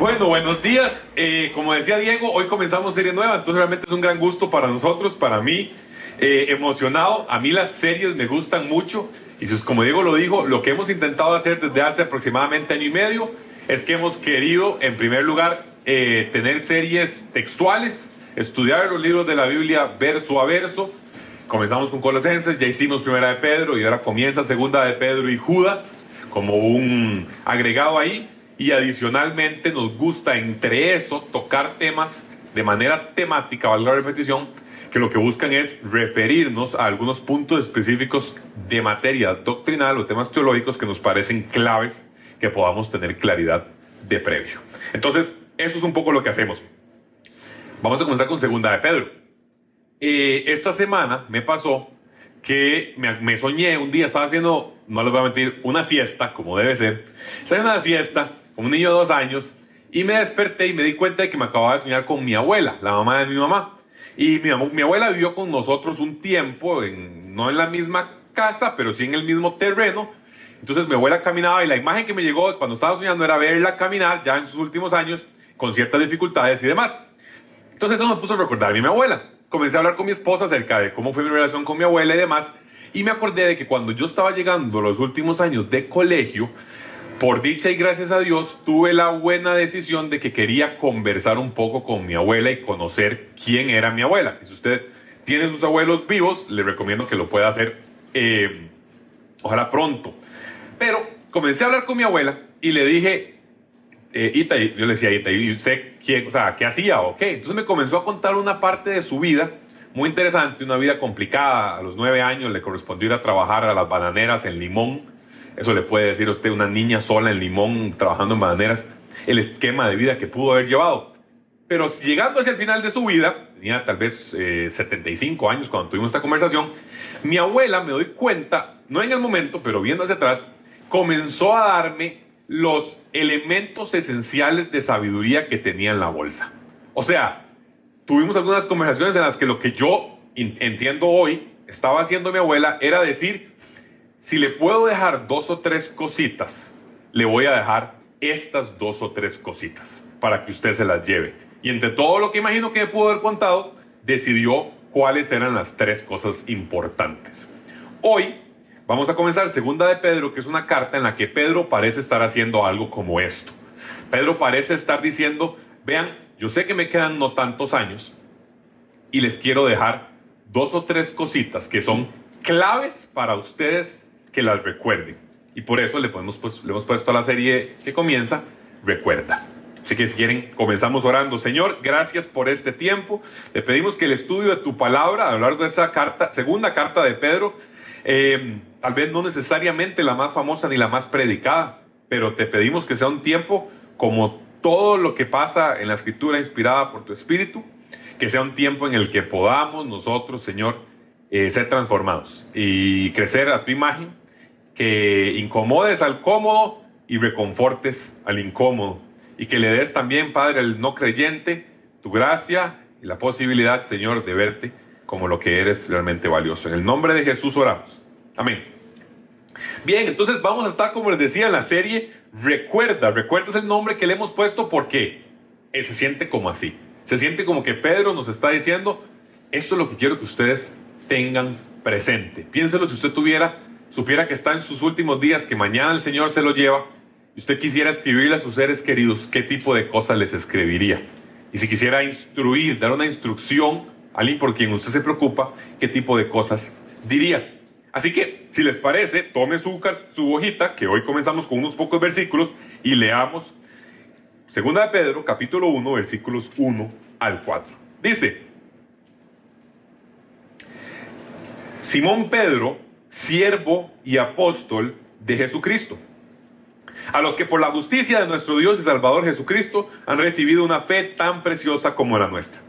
Bueno, buenos días. Como decía Diego, hoy comenzamos serie nueva, entonces realmente es un gran gusto para nosotros, para mí, emocionado. A mí las series me gustan mucho y como Diego lo dijo, lo que hemos intentado hacer desde hace aproximadamente año y medio es que hemos querido, en primer lugar, tener series textuales, estudiar los libros de la Biblia verso a verso. Comenzamos con Colosenses, ya hicimos Primera de Pedro y ahora comienza Segunda de Pedro y Judas como un agregado ahí. Y adicionalmente nos gusta entre eso tocar temas de manera temática, valga la repetición, que lo que buscan es referirnos a algunos puntos específicos de materia doctrinal o temas teológicos que nos parecen claves, que podamos tener claridad de previo. Entonces, eso es un poco lo que hacemos. Vamos a comenzar con Segunda de Pedro. Esta semana me pasó que me soñé un día, estaba haciendo, no les voy a mentir, una siesta, como debe ser. Estaba haciendo una siesta, como un niño de 2 años, y me desperté y me di cuenta de que me acababa de soñar con mi abuela, la mamá de mi mamá. Y mi abuela vivió con nosotros un tiempo, no en la misma casa, pero sí en el mismo terreno. Entonces mi abuela caminaba y la imagen que me llegó cuando estaba soñando era verla caminar ya en sus últimos años, con ciertas dificultades y demás. Entonces eso me puso a recordar a mi abuela. Comencé a hablar con mi esposa acerca de cómo fue mi relación con mi abuela y demás, y me acordé de que cuando yo estaba llegando a los últimos años de colegio, por dicha y gracias a Dios, tuve la buena decisión de que quería conversar un poco con mi abuela y conocer quién era mi abuela. Si usted tiene sus abuelos vivos, le recomiendo que lo pueda hacer, ojalá pronto. Pero comencé a hablar con mi abuela y le dije, Ita, yo le decía Ita, y sé quién, o sea, qué hacía o qué. Entonces me comenzó a contar una parte de su vida muy interesante, una vida complicada. A los 9 años le correspondió ir a trabajar a las bananeras en Limón. Eso le puede decir a usted, una niña sola en Limón trabajando en bananeras, el esquema de vida que pudo haber llevado. Pero llegando hacia el final de su vida, tenía tal vez 75 años cuando tuvimos esta conversación, mi abuela, me doy cuenta, no en el momento, pero viendo hacia atrás, comenzó a darme los elementos esenciales de sabiduría que tenía en la bolsa. O sea, tuvimos algunas conversaciones en las que lo que yo entiendo hoy estaba haciendo mi abuela era decir, si le puedo dejar 2 o 3 cositas, le voy a dejar estas 2 o 3 cositas para que usted se las lleve. Y entre todo lo que imagino que me pudo haber contado, decidió cuáles eran las 3 cosas importantes. Hoy vamos a comenzar Segunda de Pedro, que es una carta en la que Pedro parece estar haciendo algo como esto. Pedro parece estar diciendo, vean, yo sé que me quedan no tantos años y les quiero dejar 2 o 3 cositas que son claves para ustedes que las recuerden. Y por eso le hemos puesto a la serie que comienza, Recuerda. Así que si quieren, comenzamos orando. Señor, gracias por este tiempo. Te pedimos que el estudio de tu palabra a lo largo de esta carta, segunda carta de Pedro, tal vez no necesariamente la más famosa ni la más predicada, pero te pedimos que sea un tiempo como todo lo que pasa en la escritura inspirada por tu Espíritu, que sea un tiempo en el que podamos nosotros, Señor, ser transformados y crecer a tu imagen, que incomodes al cómodo y reconfortes al incómodo, y que le des también, Padre, al no creyente tu gracia y la posibilidad, Señor, de verte como lo que eres realmente valioso. En el nombre de Jesús oramos. Amén. Bien, entonces vamos a estar, como les decía, en la serie Recuerda. Recuerda es el nombre que le hemos puesto porque se siente como así. Se siente como que Pedro nos está diciendo, esto es lo que quiero que ustedes tengan presente. Piénselo si usted supiera que está en sus últimos días, que mañana el Señor se lo lleva, y usted quisiera escribirle a sus seres queridos, ¿qué tipo de cosas les escribiría? Y si quisiera instruir, dar una instrucción a alguien por quien usted se preocupa, ¿qué tipo de cosas diría? Así que, si les parece, tome su hojita, que hoy comenzamos con unos pocos versículos, y leamos Segunda de Pedro, capítulo 1, versículos 1 al 4. Dice, Simón Pedro, siervo y apóstol de Jesucristo, a los que por la justicia de nuestro Dios y Salvador Jesucristo han recibido una fe tan preciosa como la nuestra,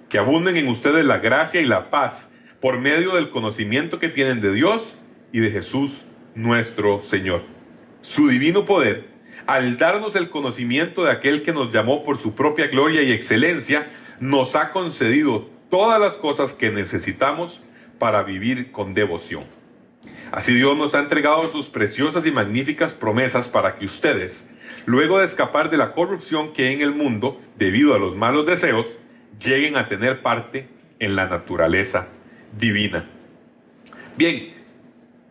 que abunden en ustedes la gracia y la paz por medio del conocimiento que tienen de Dios y de Jesús nuestro Señor. Su divino poder, al darnos el conocimiento de aquel que nos llamó por su propia gloria y excelencia, nos ha concedido todas las cosas que necesitamos para vivir con devoción. Así Dios nos ha entregado sus preciosas y magníficas promesas para que ustedes, luego de escapar de la corrupción que hay en el mundo debido a los malos deseos, lleguen a tener parte en la naturaleza divina. Bien,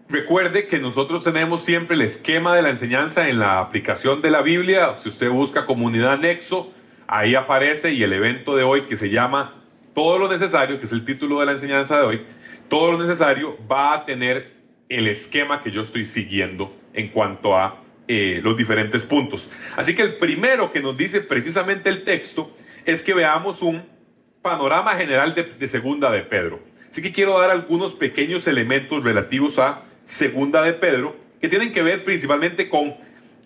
recuerde que nosotros tenemos siempre el esquema de la enseñanza en la aplicación de la Biblia. Si usted busca Comunidad Nexo, ahí aparece, y el evento de hoy que se llama Todo lo Necesario, que es el título de la enseñanza de hoy, Todo lo Necesario va a tener el esquema que yo estoy siguiendo en cuanto a los diferentes puntos. Así que el primero que nos dice precisamente el texto es que veamos un panorama general de Segunda de Pedro. Así que quiero dar algunos pequeños elementos relativos a Segunda de Pedro que tienen que ver principalmente con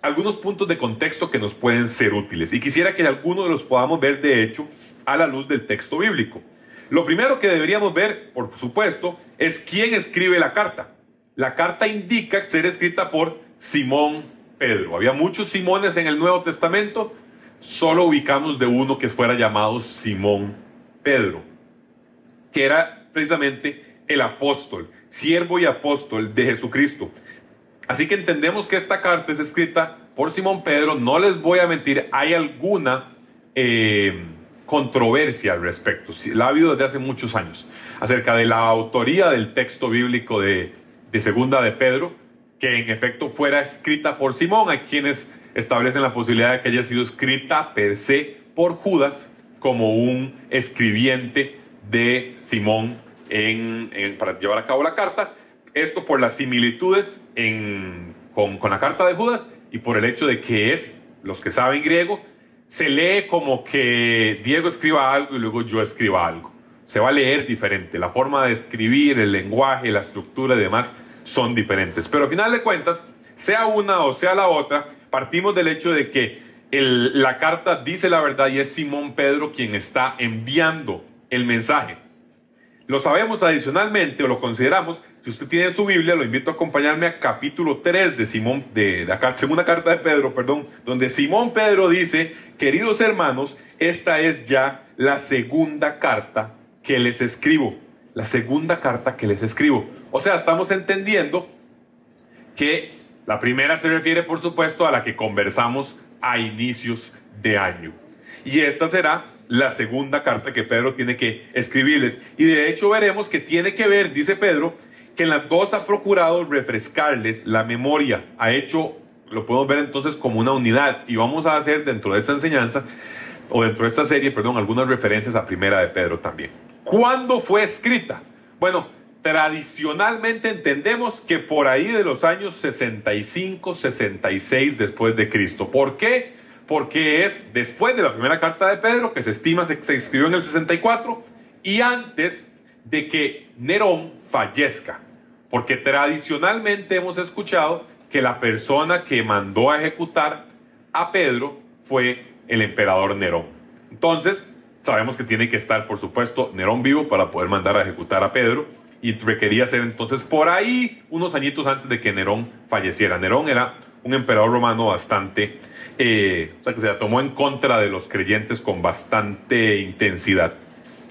algunos puntos de contexto que nos pueden ser útiles. Y quisiera que algunos de los podamos ver, de hecho, a la luz del texto bíblico. Lo primero que deberíamos ver, por supuesto, es quién escribe la carta. La carta indica ser escrita por Simón Pedro. Había muchos Simones en el Nuevo Testamento, solo ubicamos de uno que fuera llamado Simón Pedro, que era precisamente el apóstol, siervo y apóstol de Jesucristo. Así que entendemos que esta carta es escrita por Simón Pedro. No les voy a mentir, hay alguna controversia al respecto. La ha habido desde hace muchos años acerca de la autoría del texto bíblico de Segunda de Pedro, que en efecto fuera escrita por Simón. Hay quienes establecen la posibilidad de que haya sido escrita per se por Judas como un escribiente de Simón para llevar a cabo la carta. Esto por las similitudes con la carta de Judas y por el hecho de que los que saben griego, se lee como que Diego escriba algo y luego yo escriba algo. Se va a leer diferente. La forma de escribir, el lenguaje, la estructura y demás son diferentes. Pero al final de cuentas, sea una o sea la otra, partimos del hecho de que la carta dice la verdad y es Simón Pedro quien está enviando el mensaje. Lo sabemos adicionalmente, o lo consideramos. Si usted tiene su Biblia, lo invito a acompañarme a capítulo 3 de la segunda carta de Pedro, donde Simón Pedro dice: queridos hermanos, esta es ya la segunda carta que les escribo. La segunda carta que les escribo. O sea, estamos entendiendo que la primera se refiere, por supuesto, a la que conversamos a inicios de año. Y esta será la segunda carta que Pedro tiene que escribirles. Y de hecho veremos que tiene que ver, dice Pedro, que en las dos ha procurado refrescarles la memoria. Ha hecho, lo podemos ver entonces como una unidad. Y vamos a hacer dentro de esta enseñanza, o dentro de esta serie, algunas referencias a Primera de Pedro también. ¿Cuándo fue escrita? Bueno, tradicionalmente entendemos que por ahí de los años 65, 66 después de Cristo. ¿Por qué? Porque es después de la primera carta de Pedro, que se estima se escribió en el 64, y antes de que Nerón fallezca. Porque tradicionalmente hemos escuchado que la persona que mandó a ejecutar a Pedro fue el emperador Nerón. Entonces, sabemos que tiene que estar, por supuesto, Nerón vivo para poder mandar a ejecutar a Pedro, y requería ser entonces por ahí unos añitos antes de que Nerón falleciera. Nerón era un emperador romano bastante, o sea, que se tomó en contra de los creyentes con bastante intensidad.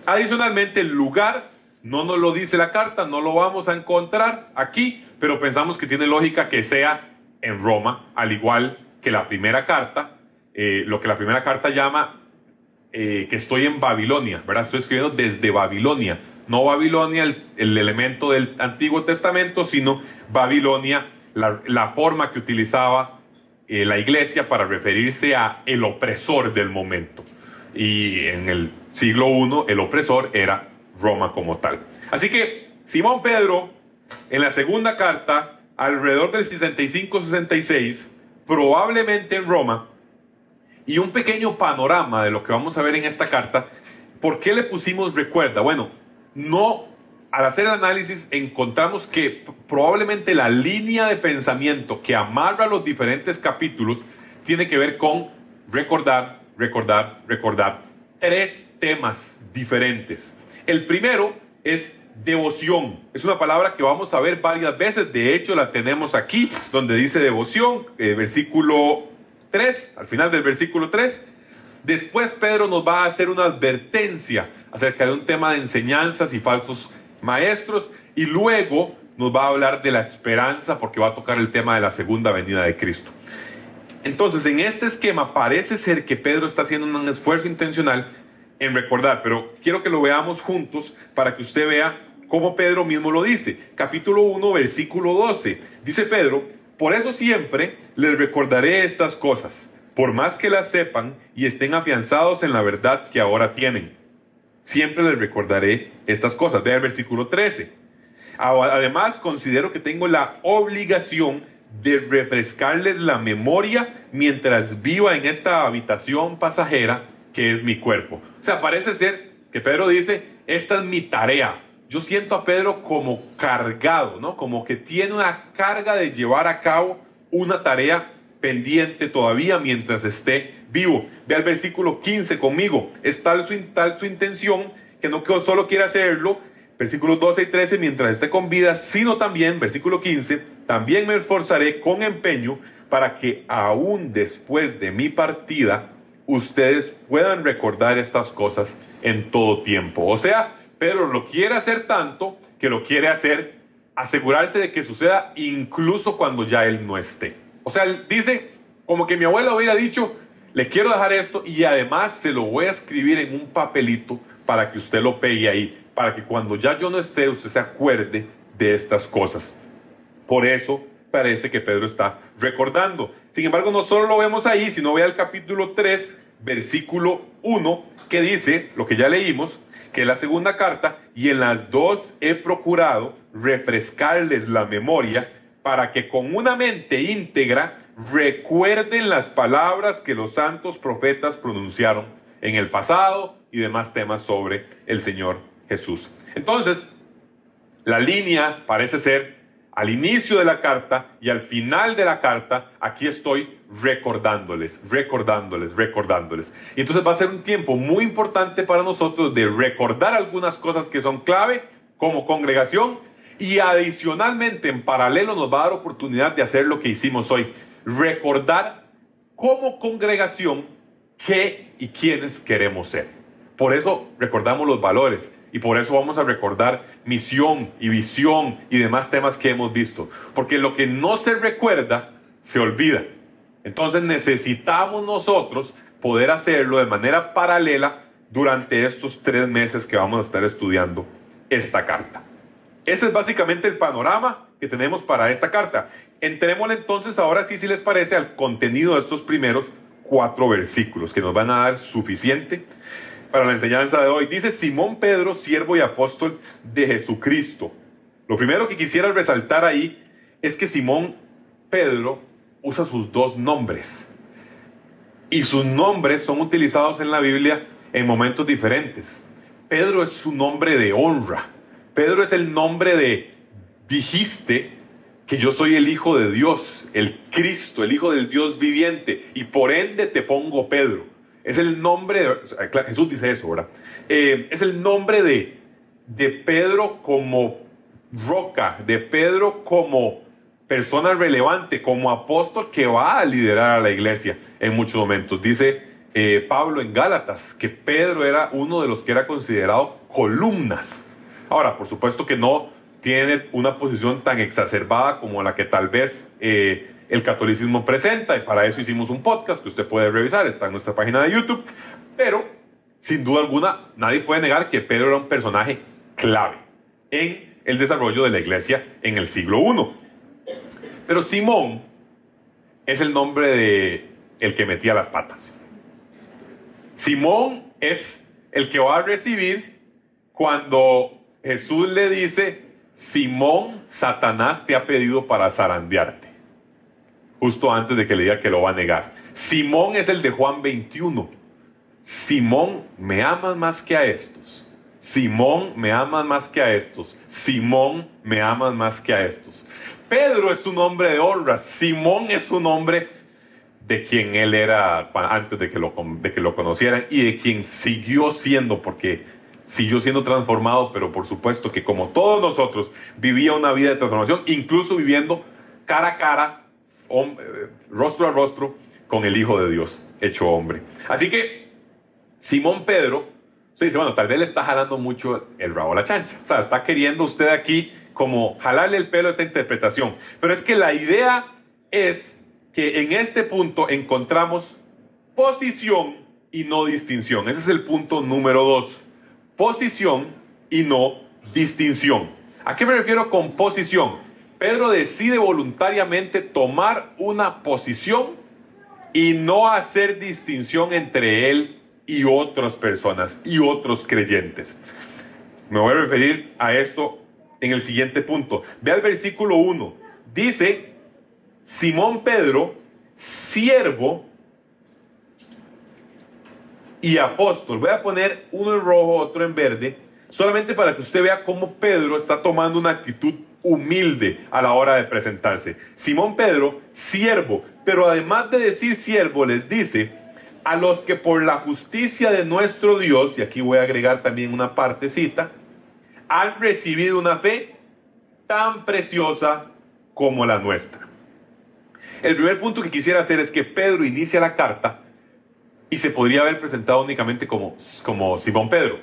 Adicionalmente, el lugar no nos lo dice la carta, no lo vamos a encontrar aquí, pero pensamos que tiene lógica que sea en Roma, al igual que la primera carta, lo que la primera carta llama que estoy en Babilonia, ¿verdad? Estoy escribiendo desde Babilonia, no Babilonia el elemento del Antiguo Testamento, sino Babilonia, la forma que utilizaba la iglesia para referirse a el opresor del momento. Y en el siglo I el opresor era Roma como tal. Así que Simón Pedro, en la segunda carta, alrededor del 65-66, probablemente en Roma, y un pequeño panorama de lo que vamos a ver en esta carta. ¿Por qué le pusimos recuerda? Bueno, al hacer el análisis encontramos que probablemente la línea de pensamiento que amarra los diferentes capítulos tiene que ver con recordar. Tres temas diferentes. El primero es devoción. Es una palabra que vamos a ver varias veces. De hecho, la tenemos aquí, donde dice devoción, versículo 3, al final del versículo 3. Después Pedro nos va a hacer una advertencia acerca de un tema de enseñanzas y falsos maestros, y luego nos va a hablar de la esperanza, porque va a tocar el tema de la segunda venida de Cristo. Entonces, en este esquema parece ser que Pedro está haciendo un esfuerzo intencional en recordar, pero quiero que lo veamos juntos para que usted vea cómo Pedro mismo lo dice. Capítulo 1, versículo 12. Dice Pedro: por eso siempre les recordaré estas cosas, por más que las sepan y estén afianzados en la verdad que ahora tienen. Siempre les recordaré estas cosas. Vea el versículo 13. Además, considero que tengo la obligación de refrescarles la memoria mientras viva en esta habitación pasajera que es mi cuerpo. O sea, parece ser que Pedro dice: esta es mi tarea. Yo siento a Pedro como cargado, ¿no? Como que tiene una carga de llevar a cabo una tarea pendiente todavía mientras esté vivo. Ve al versículo 15 conmigo. Es tal su intención que no solo quiere hacerlo, versículos 12 y 13, mientras esté con vida, sino también, versículo 15, también me esforzaré con empeño para que aún después de mi partida ustedes puedan recordar estas cosas en todo tiempo. O sea, Pedro lo quiere hacer tanto que lo quiere hacer, asegurarse de que suceda incluso cuando ya él no esté. O sea, él dice, como que mi abuela hubiera dicho: le quiero dejar esto y además se lo voy a escribir en un papelito para que usted lo pegue ahí, para que cuando ya yo no esté, usted se acuerde de estas cosas. Por eso parece que Pedro está recordando. Sin embargo, no solo lo vemos ahí, sino vea el capítulo 3, versículo 1, que dice lo que ya leímos, que es la segunda carta: y en las dos he procurado refrescarles la memoria para que con una mente íntegra recuerden las palabras que los santos profetas pronunciaron en el pasado y demás temas sobre el Señor Jesús. Entonces, la línea parece ser al inicio de la carta y al final de la carta: aquí estoy recordándoles. Y entonces va a ser un tiempo muy importante para nosotros de recordar algunas cosas que son clave como congregación, y adicionalmente, en paralelo, nos va a dar oportunidad de hacer lo que hicimos hoy: recordar como congregación qué y quiénes queremos ser. Por eso recordamos los valores. Y por eso vamos a recordar misión y visión y demás temas que hemos visto. Porque lo que no se recuerda, se olvida. Entonces necesitamos nosotros poder hacerlo de manera paralela durante estos 3 meses que vamos a estar estudiando esta carta. Este es básicamente el panorama que tenemos para esta carta. Entrémosle entonces ahora sí, si les parece, al contenido de estos primeros 4 versículos que nos van a dar suficiente para la enseñanza de hoy. Dice: Simón Pedro, siervo y apóstol de Jesucristo. Lo primero que quisiera resaltar ahí es que Simón Pedro usa sus 2 nombres. Y sus nombres son utilizados en la Biblia en momentos diferentes. Pedro es su nombre de honra. Pedro es el nombre de: dijiste que yo soy el Hijo de Dios, el Cristo, el Hijo del Dios viviente, y por ende te pongo Pedro. Es el nombre, Jesús dice eso, ¿verdad? Es el nombre de Pedro como roca, de Pedro como persona relevante, como apóstol que va a liderar a la iglesia en muchos momentos. Dice Pablo en Gálatas que Pedro era uno de los que era considerado columnas. Ahora, por supuesto que no tiene una posición tan exacerbada como la que tal vez el catolicismo presenta, y para eso hicimos un podcast que usted puede revisar, está en nuestra página de YouTube. Pero sin duda alguna nadie puede negar que Pedro era un personaje clave en el desarrollo de la iglesia en el siglo I. Pero Simón es el nombre de el que metía las patas. Simón es el que va a recibir cuando Jesús le dice: Simón, Satanás te ha pedido para zarandearte. Justo antes de que le diga que lo va a negar. Simón es el de Juan 21. Simón, ¿me amas más que a estos? Simón, ¿me amas más que a estos? Simón, ¿me amas más que a estos? Pedro es un hombre de honra. Simón es un hombre de quien él era antes de que lo conocieran, y de quien siguió siendo, porque siguió siendo transformado, pero por supuesto que como todos nosotros vivía una vida de transformación, incluso viviendo cara a cara, rostro a rostro con el Hijo de Dios hecho hombre. Así que Simón Pedro se dice: bueno, tal vez le está jalando mucho el rabo a la chancha. O sea, está queriendo usted aquí como jalarle el pelo a esta interpretación. Pero es que la idea es que en este punto encontramos posición y no distinción. Ese es el punto número 2. Posición y no distinción. ¿A qué me refiero con posición? Pedro decide voluntariamente tomar una posición y no hacer distinción entre él y otras personas y otros creyentes. Me voy a referir a esto en el siguiente punto. Ve al versículo 1. Dice, Simón Pedro, siervo y apóstol. Voy a poner uno en rojo, otro en verde, solamente para que usted vea cómo Pedro está tomando una actitud humilde a la hora de presentarse. Simón Pedro, siervo, pero además de decir siervo, les dice, a los que por la justicia de nuestro Dios, y aquí voy a agregar también una partecita, han recibido una fe tan preciosa como la nuestra. El primer punto que quisiera hacer es que Pedro inicia la carta y se podría haber presentado únicamente como Simón Pedro,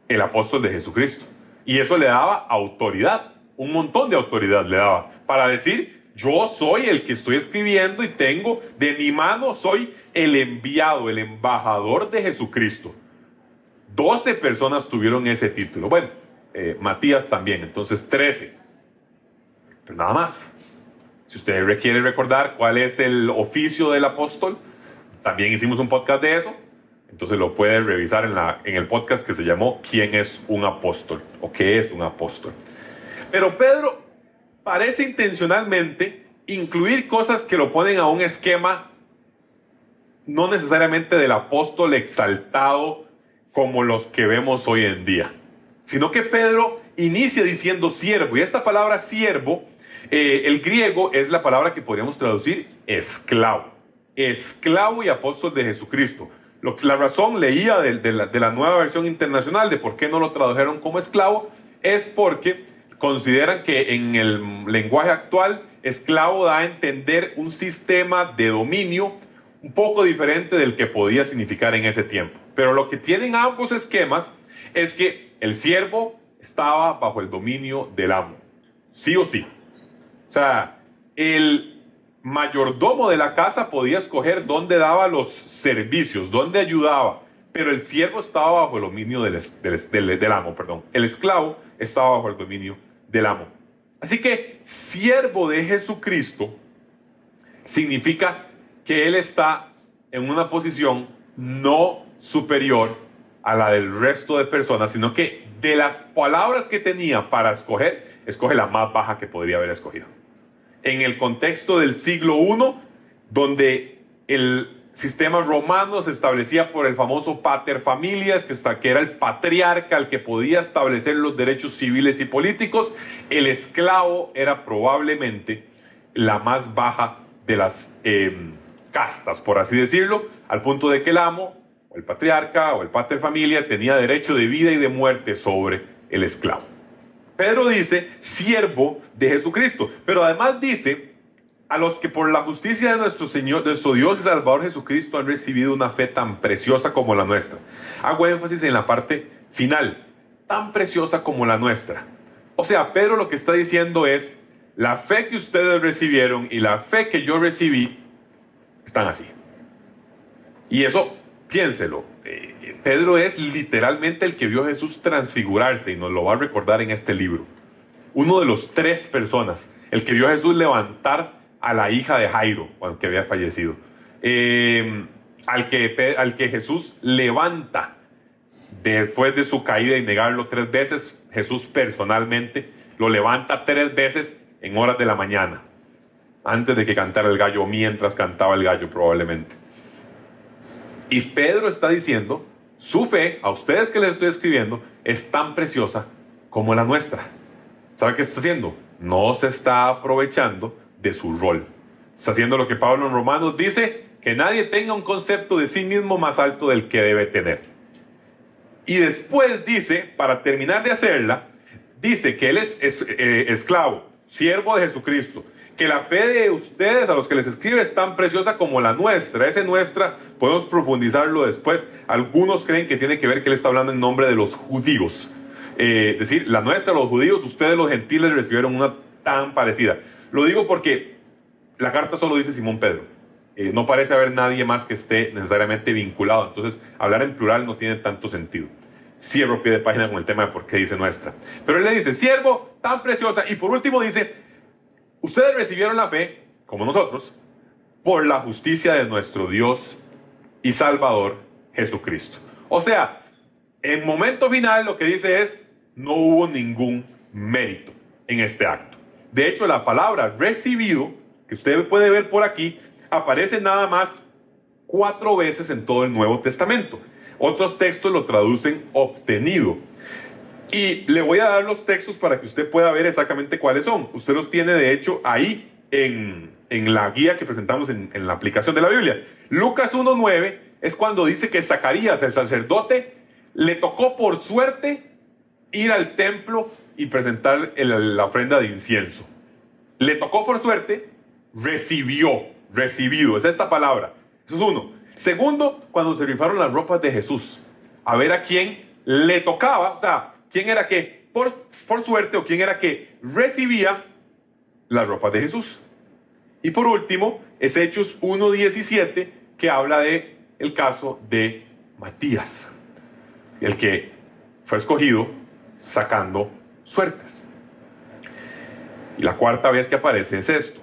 el apóstol de Jesucristo. Y eso le daba autoridad, un montón de autoridad le daba, para decir, yo soy el que estoy escribiendo y tengo de mi mano, soy el enviado, el embajador de Jesucristo. 12 personas tuvieron ese título. Bueno, Matías también, entonces 13. Pero nada más. Si usted quiere recordar cuál es el oficio del apóstol, también hicimos un podcast de eso. Entonces lo puede revisar en el podcast que se llamó ¿Quién es un apóstol? O ¿qué es un apóstol? Pero Pedro parece intencionalmente incluir cosas que lo ponen a un esquema no necesariamente del apóstol exaltado como los que vemos hoy en día, sino que Pedro inicia diciendo siervo, y esta palabra siervo, el griego es la palabra que podríamos traducir esclavo y apóstol de Jesucristo. La razón, leía de la nueva versión internacional de por qué no lo tradujeron como esclavo, es porque consideran que en el lenguaje actual esclavo da a entender un sistema de dominio un poco diferente del que podía significar en ese tiempo. Pero lo que tienen ambos esquemas es que el siervo estaba bajo el dominio del amo, sí o sí. O sea, el mayordomo de la casa podía escoger dónde daba los servicios, dónde ayudaba, pero el siervo estaba bajo el dominio del amo, perdón. El esclavo estaba bajo el dominio del amo. Así que siervo de Jesucristo significa que él está en una posición no superior a la del resto de personas, sino que de las palabras que tenía para escoger, escoge la más baja que podría haber escogido. En el contexto del siglo I, donde el sistema romano se establecía por el famoso pater familias, que era el patriarca el que podía establecer los derechos civiles y políticos, el esclavo era probablemente la más baja de las castas, por así decirlo, al punto de que el amo, o el patriarca, o el pater familia tenía derecho de vida y de muerte sobre el esclavo. Pedro dice, siervo de Jesucristo, pero además dice, a los que por la justicia de nuestro Señor, de nuestro Dios y Salvador Jesucristo han recibido una fe tan preciosa como la nuestra. Hago énfasis en la parte final, tan preciosa como la nuestra. O sea, Pedro lo que está diciendo es, la fe que ustedes recibieron y la fe que yo recibí están así. Y eso, piénselo, Pedro es literalmente el que vio a Jesús transfigurarse y nos lo va a recordar en este libro. Uno de los 3 personas, el que vio a Jesús levantar a la hija de Jairo, cuando que había fallecido, al que Jesús levanta después de su caída y negarlo 3 veces, Jesús personalmente lo levanta 3 veces en horas de la mañana, antes de que cantara el gallo, mientras cantaba el gallo probablemente. Y Pedro está diciendo, su fe, a ustedes que les estoy escribiendo, es tan preciosa como la nuestra. ¿Sabe qué está haciendo? No se está aprovechando de su rol. Está haciendo lo que Pablo en Romanos dice, que nadie tenga un concepto de sí mismo más alto del que debe tener. Y después dice, para terminar de hacerla, dice que él es esclavo, siervo de Jesucristo, que la fe de ustedes, a los que les escribe, es tan preciosa como la nuestra. Ese nuestra, podemos profundizarlo después. Algunos creen que tiene que ver que él está hablando en nombre de los judíos. Es decir, la nuestra, los judíos, ustedes los gentiles recibieron una tan parecida. Lo digo porque la carta solo dice Simón Pedro. No parece haber nadie más que esté necesariamente vinculado. Entonces, hablar en plural no tiene tanto sentido. Cierro pie de página con el tema de por qué dice nuestra. Pero él le dice, siervo tan preciosa. Y por último dice, ustedes recibieron la fe, como nosotros, por la justicia de nuestro Dios y Salvador Jesucristo. O sea, en momento final lo que dice es, no hubo ningún mérito en este acto. De hecho, la palabra recibido, que usted puede ver por aquí, aparece nada más 4 veces en todo el Nuevo Testamento. Otros textos lo traducen obtenido. Y le voy a dar los textos para que usted pueda ver exactamente cuáles son. Usted los tiene, de hecho, ahí en la guía que presentamos en la aplicación de la Biblia. Lucas 1:9 es cuando dice que Zacarías, el sacerdote, le tocó por suerte ir al templo y presentar la ofrenda de incienso. Le tocó por suerte, recibido. Es esta palabra. Eso es uno. Segundo, cuando se rifaron las ropas de Jesús. A ver a quién le tocaba, o sea, quién era que por suerte o quién era que recibía las ropas de Jesús. Y por último, es Hechos 1:17, que habla de el caso de Matías, el que fue escogido sacando suertes. Y la cuarta vez que aparece es esto.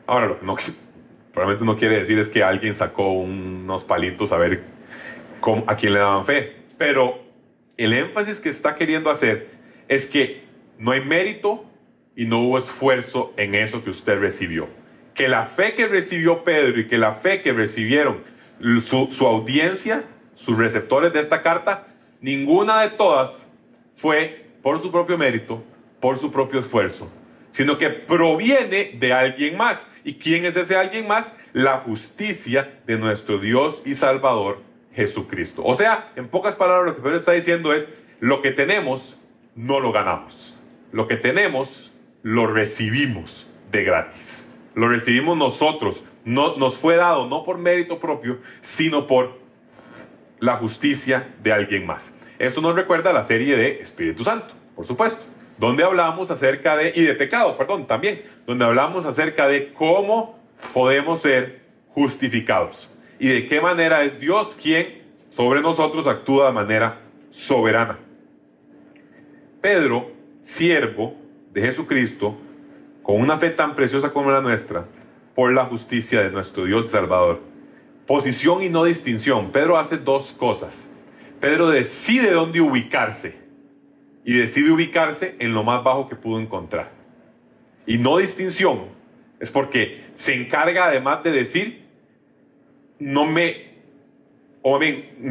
Ahora, lo que probablemente no quiere decir es que alguien sacó unos palitos a ver a quién le daban fe. Pero el énfasis que está queriendo hacer es que no hay mérito y no hubo esfuerzo en eso que usted recibió. Que la fe que recibió Pedro y que la fe que recibieron su audiencia, sus receptores de esta carta, ninguna de todas fue por su propio mérito, por su propio esfuerzo, sino que proviene de alguien más. ¿Y quién es ese alguien más? La justicia de nuestro Dios y Salvador Jesucristo. O sea, en pocas palabras, lo que Pedro está diciendo es, lo que tenemos no lo ganamos. Lo que tenemos lo recibimos de gratis. Lo recibimos nosotros. No, nos fue dado no por mérito propio, sino por la justicia de alguien más. Eso nos recuerda a la serie de Espíritu Santo, por supuesto, donde hablamos acerca de, y de pecado, perdón, también, donde hablamos acerca de cómo podemos ser justificados y de qué manera es Dios quien sobre nosotros actúa de manera soberana. Pedro, siervo de Jesucristo, con una fe tan preciosa como la nuestra, por la justicia de nuestro Dios y Salvador. Posición y no distinción. Pedro hace 2 cosas. Pedro decide dónde ubicarse y decide ubicarse en lo más bajo que pudo encontrar. Y no distinción es porque se encarga además de decir, me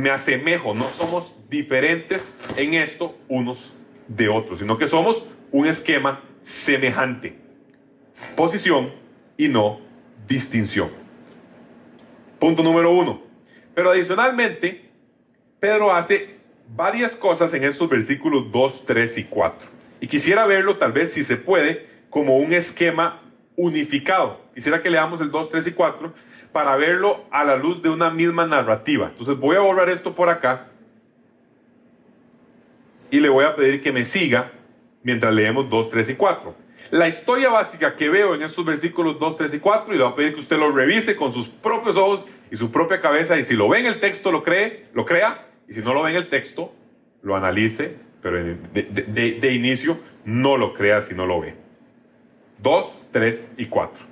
asemejo, no somos diferentes en esto unos de otros, sino que somos un esquema semejante. Posición y no distinción. Punto número 1. Pero adicionalmente, Pedro hace varias cosas en estos versículos 2, 3 y 4. Y quisiera verlo, tal vez, si se puede, como un esquema unificado. Quisiera que leamos el 2, 3 y 4 para verlo a la luz de una misma narrativa. Entonces voy a borrar esto por acá y le voy a pedir que me siga mientras leemos 2, 3 y 4. La historia básica que veo en estos versículos 2, 3 y 4, y le voy a pedir que usted lo revise con sus propios ojos y su propia cabeza, y si lo ve en el texto lo crea, y si no lo ve en el texto, lo analice, pero de inicio no lo crea si no lo ve. 2, 3 y 4.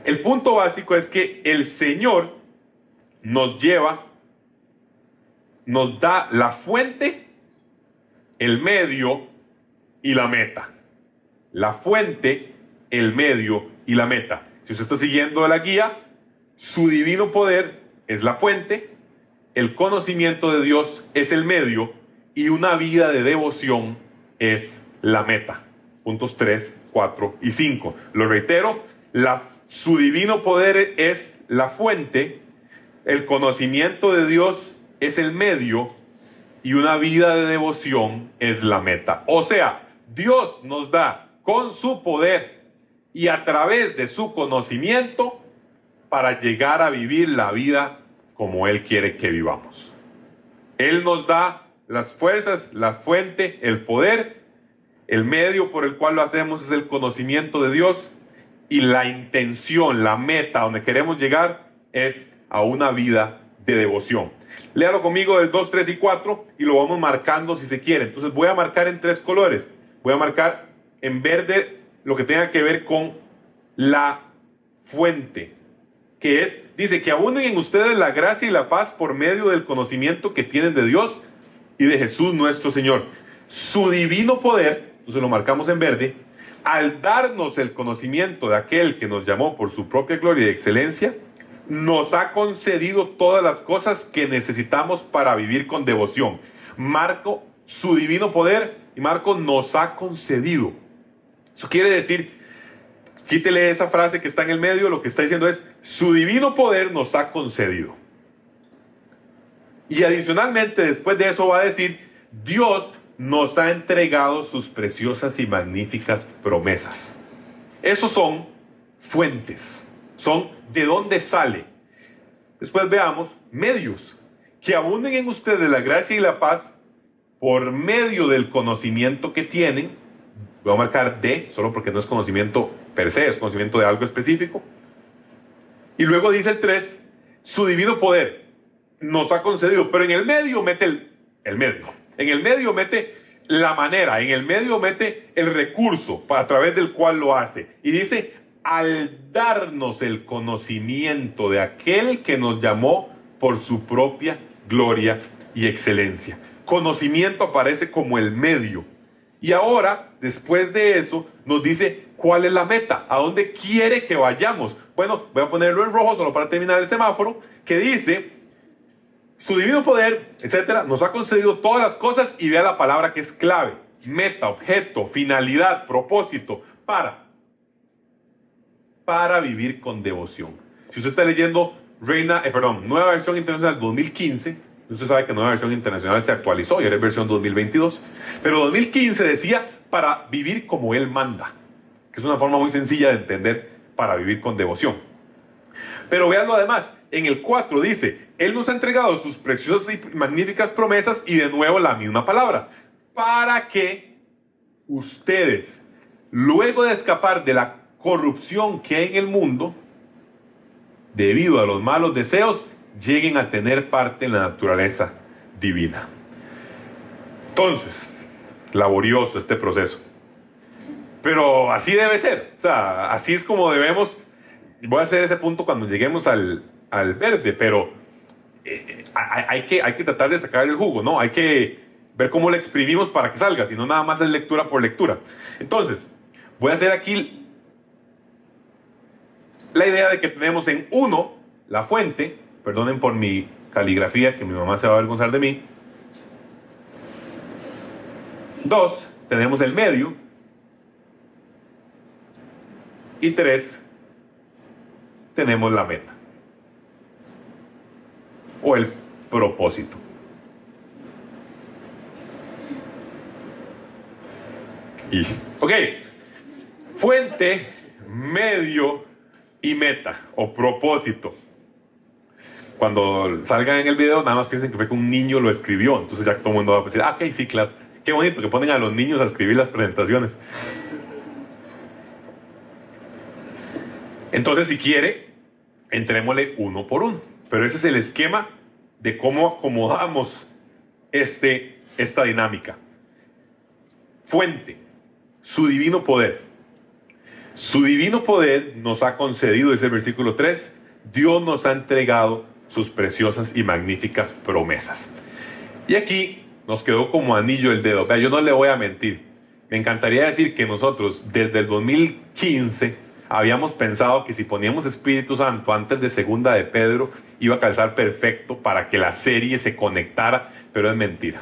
El punto básico es que el Señor nos da la fuente, el medio y la meta. La fuente, el medio y la meta. Si usted está siguiendo la guía, su divino poder es la fuente, el conocimiento de Dios es el medio y una vida de devoción es la meta. Puntos 3, 4 y 5. Lo reitero, su divino poder es la fuente, el conocimiento de Dios es el medio y una vida de devoción es la meta. O sea, Dios nos da con su poder y a través de su conocimiento para llegar a vivir la vida como Él quiere que vivamos. Él nos da las fuerzas, la fuente, el poder, el medio por el cual lo hacemos es el conocimiento de Dios y la intención, la meta donde queremos llegar es a una vida de devoción. Léalo conmigo del 2, 3 y 4 y lo vamos marcando si se quiere. Entonces voy a marcar en 3 colores. Voy a marcar en verde lo que tenga que ver con la fuente, que es, dice, que abunden en ustedes la gracia y la paz por medio del conocimiento que tienen de Dios y de Jesús nuestro Señor. Su divino poder, entonces lo marcamos en verde, al darnos el conocimiento de aquel que nos llamó por su propia gloria y excelencia, nos ha concedido todas las cosas que necesitamos para vivir con devoción. Marco su divino poder y Marco nos ha concedido. Eso quiere decir, quítele esa frase que está en el medio, lo que está diciendo es, su divino poder nos ha concedido. Y adicionalmente, después de eso va a decir, Dios nos ha entregado sus preciosas y magníficas promesas. Esos son fuentes, son de dónde sale. Después veamos medios, que abunden en ustedes la gracia y la paz por medio del conocimiento que tienen. Voy a marcar de, solo porque no es conocimiento per se, es conocimiento de algo específico. Y luego dice el 3, su divino poder nos ha concedido, pero en el medio mete el medio. En el medio mete la manera, en el medio mete el recurso a través del cual lo hace. Y dice, al darnos el conocimiento de aquel que nos llamó por su propia gloria y excelencia. Conocimiento aparece como el medio. Y ahora, después de eso, nos dice cuál es la meta, a dónde quiere que vayamos. Bueno, voy a ponerlo en rojo solo para terminar el semáforo, que dice, su divino poder, etcétera, nos ha concedido todas las cosas, y vea la palabra que es clave: meta, objeto, finalidad, propósito, para vivir con devoción. Si usted está leyendo Nueva Versión Internacional 2015, usted sabe que Nueva Versión Internacional se actualizó y ahora es versión 2022. Pero 2015 decía para vivir como Él manda, que es una forma muy sencilla de entender para vivir con devoción. Pero veanlo además, en el 4 dice, Él nos ha entregado sus preciosas y magníficas promesas, y de nuevo la misma palabra, para que ustedes, luego de escapar de la corrupción que hay en el mundo, debido a los malos deseos, lleguen a tener parte en la naturaleza divina. Entonces, laborioso este proceso, pero así debe ser. O sea, así es como debemos. Voy a hacer ese punto cuando lleguemos al verde, pero hay que tratar de sacar el jugo, ¿no? Hay que ver cómo le exprimimos para que salga, si no nada más es lectura por lectura. Entonces, voy a hacer aquí la idea de que tenemos en 1 la fuente. Perdonen por mi caligrafía, que mi mamá se va a avergonzar de mí. 2, tenemos el medio. Y 3, tenemos la meta. O el propósito. Ok. Fuente, medio y meta o propósito. Cuando salgan en el video, nada más piensen que fue que un niño lo escribió. Entonces ya todo el mundo va a decir, ok, sí, claro. Qué bonito que ponen a los niños a escribir las presentaciones. Entonces, si quiere, entrémosle uno por uno. Pero ese es el esquema de cómo acomodamos esta dinámica. Fuente, su divino poder. Su divino poder nos ha concedido, dice el versículo 3, Dios nos ha entregado sus preciosas y magníficas promesas. Y aquí nos quedó como anillo el dedo. Yo no le voy a mentir. Me encantaría decir que nosotros desde el 2015 habíamos pensado que si poníamos Espíritu Santo antes de Segunda de Pedro iba a calzar perfecto para que la serie se conectara, pero es mentira.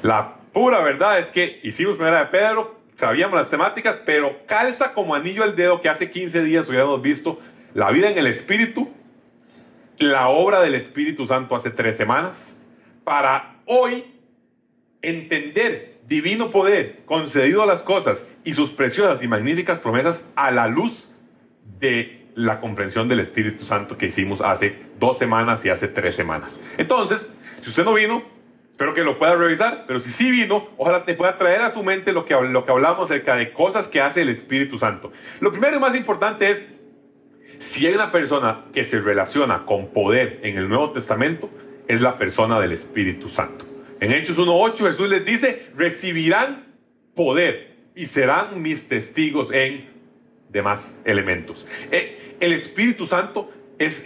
La pura verdad es que hicimos Primera de Pedro, sabíamos las temáticas, pero calza como anillo al dedo que hace 15 días hubiéramos visto la vida en el Espíritu, la obra del Espíritu Santo hace 3 semanas, para hoy entender divino poder concedido a las cosas y sus preciosas y magníficas promesas a la luz de la comprensión del Espíritu Santo que hicimos hace 2 semanas y hace 3 semanas. Entonces, si usted no vino, Espero que lo pueda revisar, pero si sí vino, ojalá te pueda traer a su mente lo que hablamos acerca de cosas que hace el Espíritu Santo. Lo primero y más importante es, si hay una persona que se relaciona con poder en el Nuevo Testamento, es la persona del Espíritu Santo. En Hechos 1:8 Jesús les dice, recibirán poder y serán mis testigos en demás elementos. El Espíritu Santo es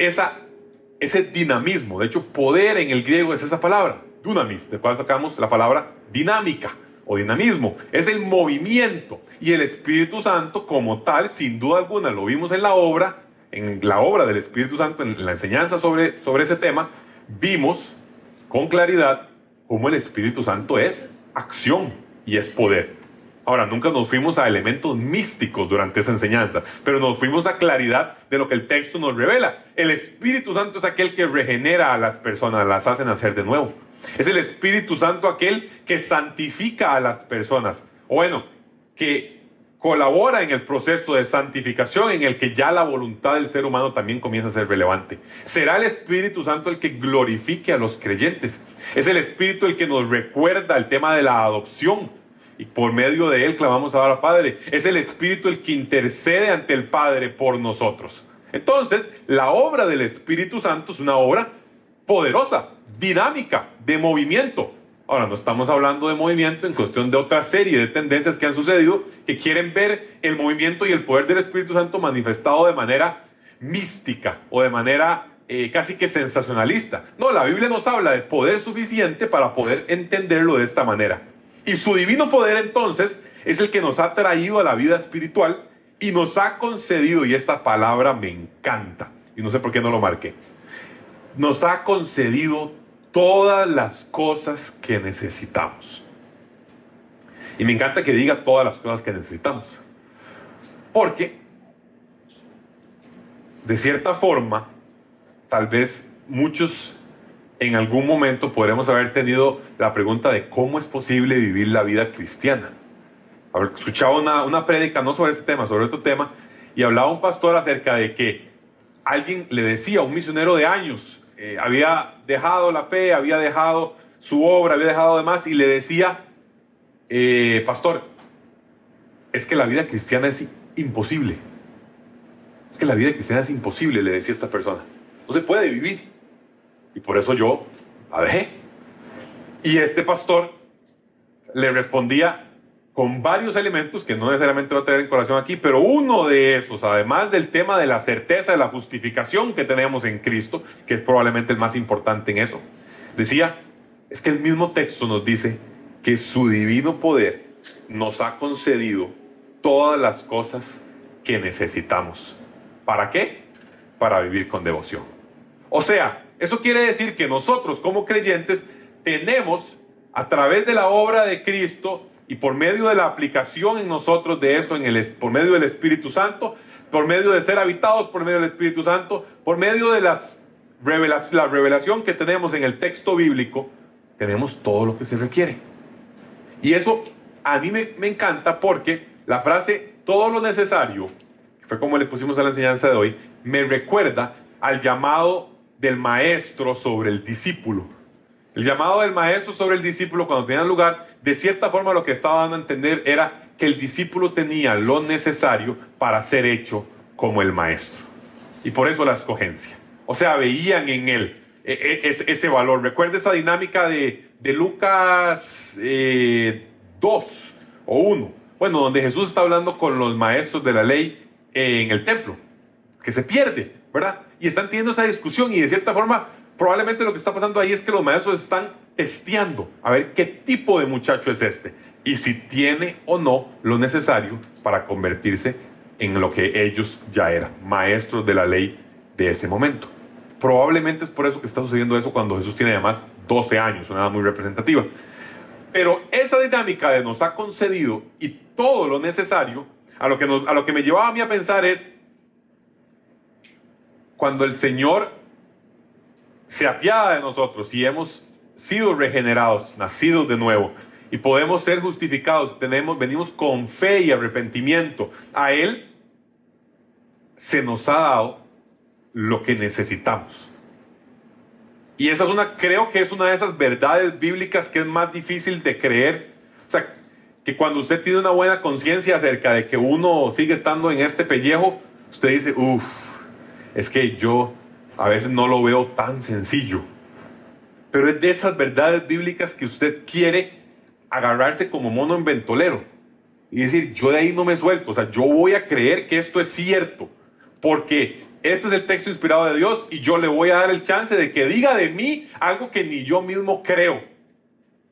ese dinamismo. De hecho, poder en el griego es esa palabra, dunamis, de cual sacamos la palabra dinámica o dinamismo. Es el movimiento. Y el Espíritu Santo como tal, sin duda alguna, lo vimos en la obra del Espíritu Santo, en la enseñanza sobre ese tema, vimos con claridad cómo el Espíritu Santo es acción y es poder. Ahora, nunca nos fuimos a elementos místicos durante esa enseñanza, pero nos fuimos a claridad de lo que el texto nos revela. El Espíritu Santo es aquel que regenera a las personas, las hace nacer de nuevo. Es el Espíritu Santo aquel que santifica a las personas. O bueno, que colabora en el proceso de santificación en el que ya la voluntad del ser humano también comienza a ser relevante. Será el Espíritu Santo el que glorifique a los creyentes. Es el Espíritu el que nos recuerda el tema de la adopción. Y por medio de él clamamos ahora Padre. Es el Espíritu el que intercede ante el Padre por nosotros. Entonces, la obra del Espíritu Santo es una obra poderosa, dinámica, de movimiento. Ahora, no estamos hablando de movimiento en cuestión de otra serie de tendencias que han sucedido que quieren ver el movimiento y el poder del Espíritu Santo manifestado de manera mística o de manera casi que sensacionalista. No, la Biblia nos habla de poder suficiente para poder entenderlo de esta manera. Y su divino poder entonces es el que nos ha traído a la vida espiritual y nos ha concedido, y esta palabra me encanta, y no sé por qué no lo marqué, nos ha concedido todas las cosas que necesitamos. Y me encanta que diga todas las cosas que necesitamos, porque de cierta forma, tal vez muchos en algún momento podremos haber tenido la pregunta de cómo es posible vivir la vida cristiana. Escuchaba una prédica, no sobre este tema, sobre otro tema, y hablaba un pastor acerca de que alguien le decía a un misionero de años, había dejado la fe, había dejado su obra, había dejado demás, y le decía, pastor, es que la vida cristiana es imposible. Es que la vida cristiana es imposible, le decía esta persona. No se puede vivir. Y por eso yo la dejé. Y este pastor le respondía con varios elementos que no necesariamente voy a traer en colación aquí, pero uno de esos, además del tema de la certeza de la justificación que tenemos en Cristo, que es probablemente el más importante en eso, decía, es que el mismo texto nos dice que su divino poder nos ha concedido todas las cosas que necesitamos. ¿Para qué? Para vivir con devoción. O sea, eso quiere decir que nosotros como creyentes tenemos, a través de la obra de Cristo y por medio de la aplicación en nosotros de eso, por medio del Espíritu Santo, por medio de ser habitados por medio del Espíritu Santo, por medio de la revelación que tenemos en el texto bíblico, tenemos todo lo que se requiere. Y eso a mí me encanta porque la frase todo lo necesario, que fue como le pusimos a la enseñanza de hoy, me recuerda al llamado del maestro sobre el discípulo. El llamado del maestro sobre el discípulo cuando tenía lugar, de cierta forma lo que estaba dando a entender era que el discípulo tenía lo necesario para ser hecho como el maestro. Y por eso la escogencia. O sea, veían en él ese valor. Recuerda esa dinámica de Lucas 2 o 1. Bueno, donde Jesús está hablando con los maestros de la ley en el templo, que se pierde, ¿verdad? Y están teniendo esa discusión y de cierta forma probablemente lo que está pasando ahí es que los maestros están testeando a ver qué tipo de muchacho es este y si tiene o no lo necesario para convertirse en lo que ellos ya eran, maestros de la ley de ese momento. Probablemente es por eso que está sucediendo eso cuando Jesús tiene además 12 años, una edad muy representativa. Pero esa dinámica de nos ha concedido y todo lo necesario, a lo que me llevaba a mí a pensar es cuando el Señor se apiada de nosotros y hemos sido regenerados, nacidos de nuevo y podemos ser justificados, venimos con fe y arrepentimiento a Él, se nos ha dado lo que necesitamos. Y esa es creo que es una de esas verdades bíblicas que es más difícil de creer. O sea, que cuando usted tiene una buena conciencia acerca de que uno sigue estando en este pellejo, usted dice, uff, es que yo a veces no lo veo tan sencillo. Pero es de esas verdades bíblicas que usted quiere agarrarse como mono en ventolero y decir, yo de ahí no me suelto. O sea, yo voy a creer que esto es cierto, porque este es el texto inspirado de Dios y yo le voy a dar el chance de que diga de mí algo que ni yo mismo creo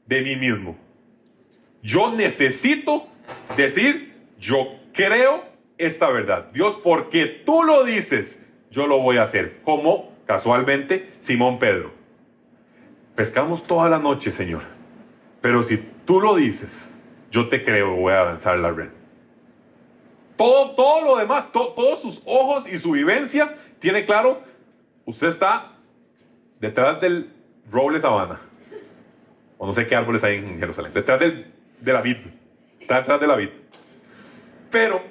de mí mismo. Yo necesito decir, yo creo esta verdad. Dios, porque tú lo dices, yo lo voy a hacer. Como casualmente Simón Pedro. Pescamos toda la noche, Señor, pero si tú lo dices, yo te creo, voy a lanzar la red. Todo lo demás, todos sus ojos y su vivencia, tiene claro, usted está detrás del roble sabana, o no sé qué árboles hay en Jerusalén, detrás de la vid, está detrás de la vid. Pero,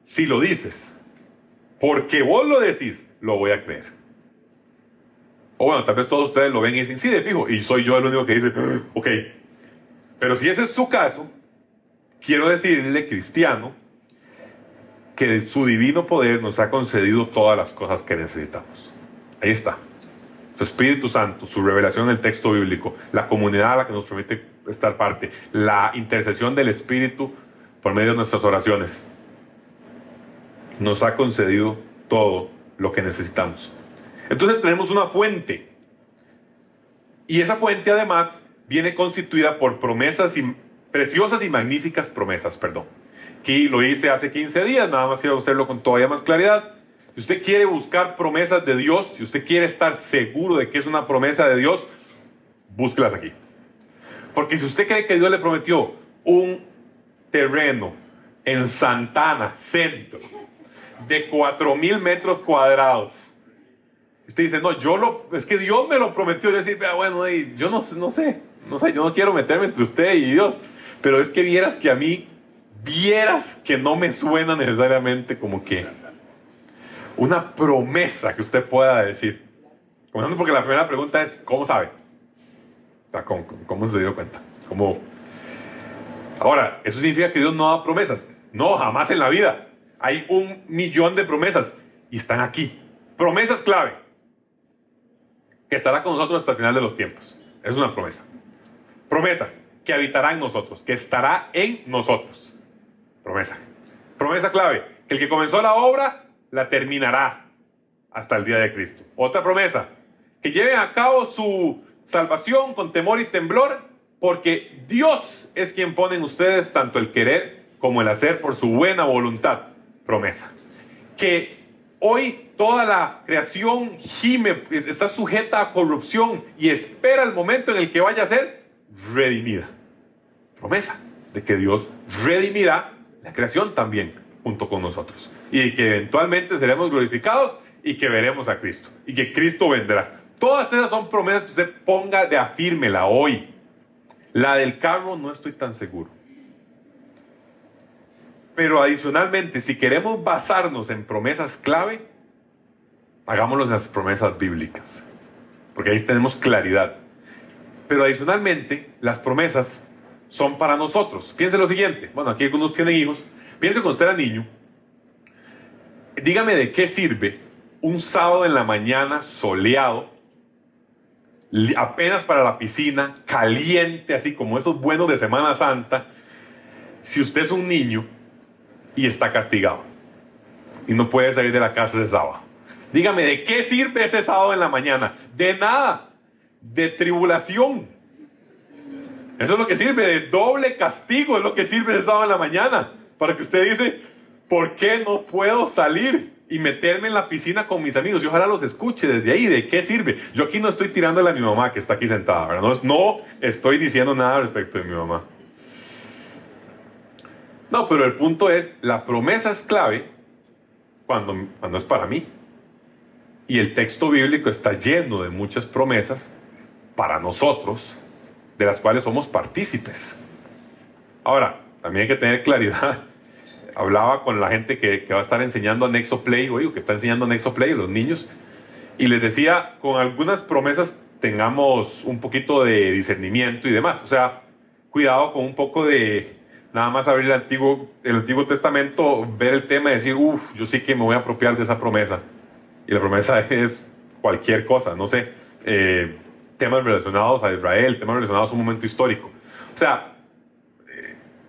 si lo dices, porque vos lo decís, lo voy a creer. O bueno, tal vez todos ustedes lo ven y dicen, sí, de fijo, y soy yo el único que dice, ok. Pero si ese es su caso, quiero decirle, cristiano, que su divino poder nos ha concedido todas las cosas que necesitamos. Ahí está. Su Espíritu Santo, su revelación en el texto bíblico, la comunidad a la que nos permite estar parte, la intercesión del Espíritu por medio de nuestras oraciones. Nos ha concedido todo lo que necesitamos. Entonces tenemos una fuente. Y esa fuente además viene constituida por promesas preciosas y magníficas promesas, perdón. Aquí lo hice hace 15 días, nada más quiero hacerlo con todavía más claridad. Si usted quiere buscar promesas de Dios, si usted quiere estar seguro de que es una promesa de Dios, búsquelas aquí. Porque si usted cree que Dios le prometió un terreno en Santana, centro, de 4,000 metros cuadrados, usted dice, no, es que Dios me lo prometió. Yo decía, bueno, yo no sé, yo no quiero meterme entre usted y Dios, pero es que vieras que no me suena necesariamente como que una promesa que usted pueda decir. Comenzando porque la primera pregunta es, ¿cómo sabe? O sea, ¿cómo se dio cuenta? ¿Cómo? Ahora, ¿eso significa que Dios no da promesas? No, jamás en la vida. Hay 1,000,000 de promesas y están aquí. Promesas clave. Que estará con nosotros hasta el final de los tiempos. Es una promesa. Promesa, que habitará en nosotros, que estará en nosotros. Promesa. Promesa clave, que el que comenzó la obra, la terminará hasta el día de Cristo. Otra promesa, que lleven a cabo su salvación con temor y temblor, porque Dios es quien pone en ustedes tanto el querer como el hacer por su buena voluntad. Promesa. Que hoy toda la creación gime, está sujeta a corrupción y espera el momento en el que vaya a ser redimida. Promesa de que Dios redimirá la creación también junto con nosotros. Y que eventualmente seremos glorificados y que veremos a Cristo. Y que Cristo vendrá. Todas esas son promesas que usted ponga de afírmela hoy. La del carro no estoy tan seguro. Pero adicionalmente, si queremos basarnos en promesas clave, hagámoslo en las promesas bíblicas, porque ahí tenemos claridad. Pero adicionalmente, las promesas son para nosotros. Piense lo siguiente. Bueno, aquí algunos tienen hijos. Piense cuando usted era niño. Dígame de qué sirve un sábado en la mañana soleado, apenas para la piscina, caliente, así como esos buenos de Semana Santa, si usted es un niño y está castigado y no puede salir de la casa ese sábado. Dígame, ¿de qué sirve ese sábado en la mañana? De nada, de tribulación. Eso es lo que sirve, de doble castigo es lo que sirve ese sábado en la mañana. Para que usted dice, ¿por qué no puedo salir y meterme en la piscina con mis amigos? Yo ojalá los escuche desde ahí, ¿de qué sirve? Yo aquí no estoy tirándole a mi mamá que está aquí sentada, ¿verdad? No estoy diciendo nada respecto de mi mamá. No, pero el punto es, la promesa es clave cuando es para mí. Y el texto bíblico está lleno de muchas promesas para nosotros, de las cuales somos partícipes. Ahora, también hay que tener claridad. Hablaba con la gente que va a estar enseñando Nexo Play, que está enseñando Nexo Play, los niños, Y les decía, con algunas promesas tengamos un poquito de discernimiento y demás. O sea, cuidado con un poco de nada más abrir el Antiguo Testamento, ver el tema y decir, uff, yo sí que me voy a apropiar de esa promesa. Y la promesa es cualquier cosa, no sé, temas relacionados a Israel, temas relacionados a un momento histórico. O sea,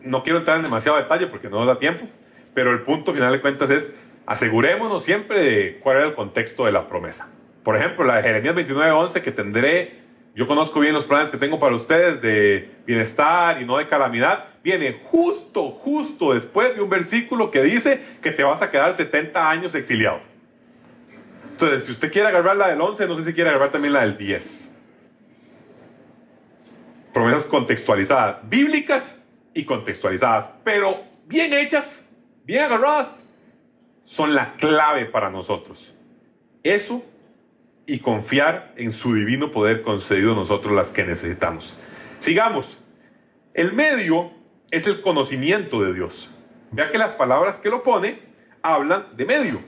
no quiero entrar en demasiado detalle porque no nos da tiempo, pero el punto final de cuentas es, asegurémonos siempre de cuál era el contexto de la promesa. Por ejemplo, la de Jeremías 29:11, que yo conozco bien los planes que tengo para ustedes de bienestar y no de calamidad, viene justo después de un versículo que dice que te vas a quedar 70 años exiliado. Entonces, si usted quiere agarrar la del 11, no sé si quiere agarrar también la del 10. Promesas contextualizadas, bíblicas y contextualizadas, pero bien hechas, bien agarradas, son la clave para nosotros. Eso y confiar en su divino poder concedido a nosotros las que necesitamos. Sigamos. El medio es el conocimiento de Dios. Vea que las palabras que lo pone hablan de medio.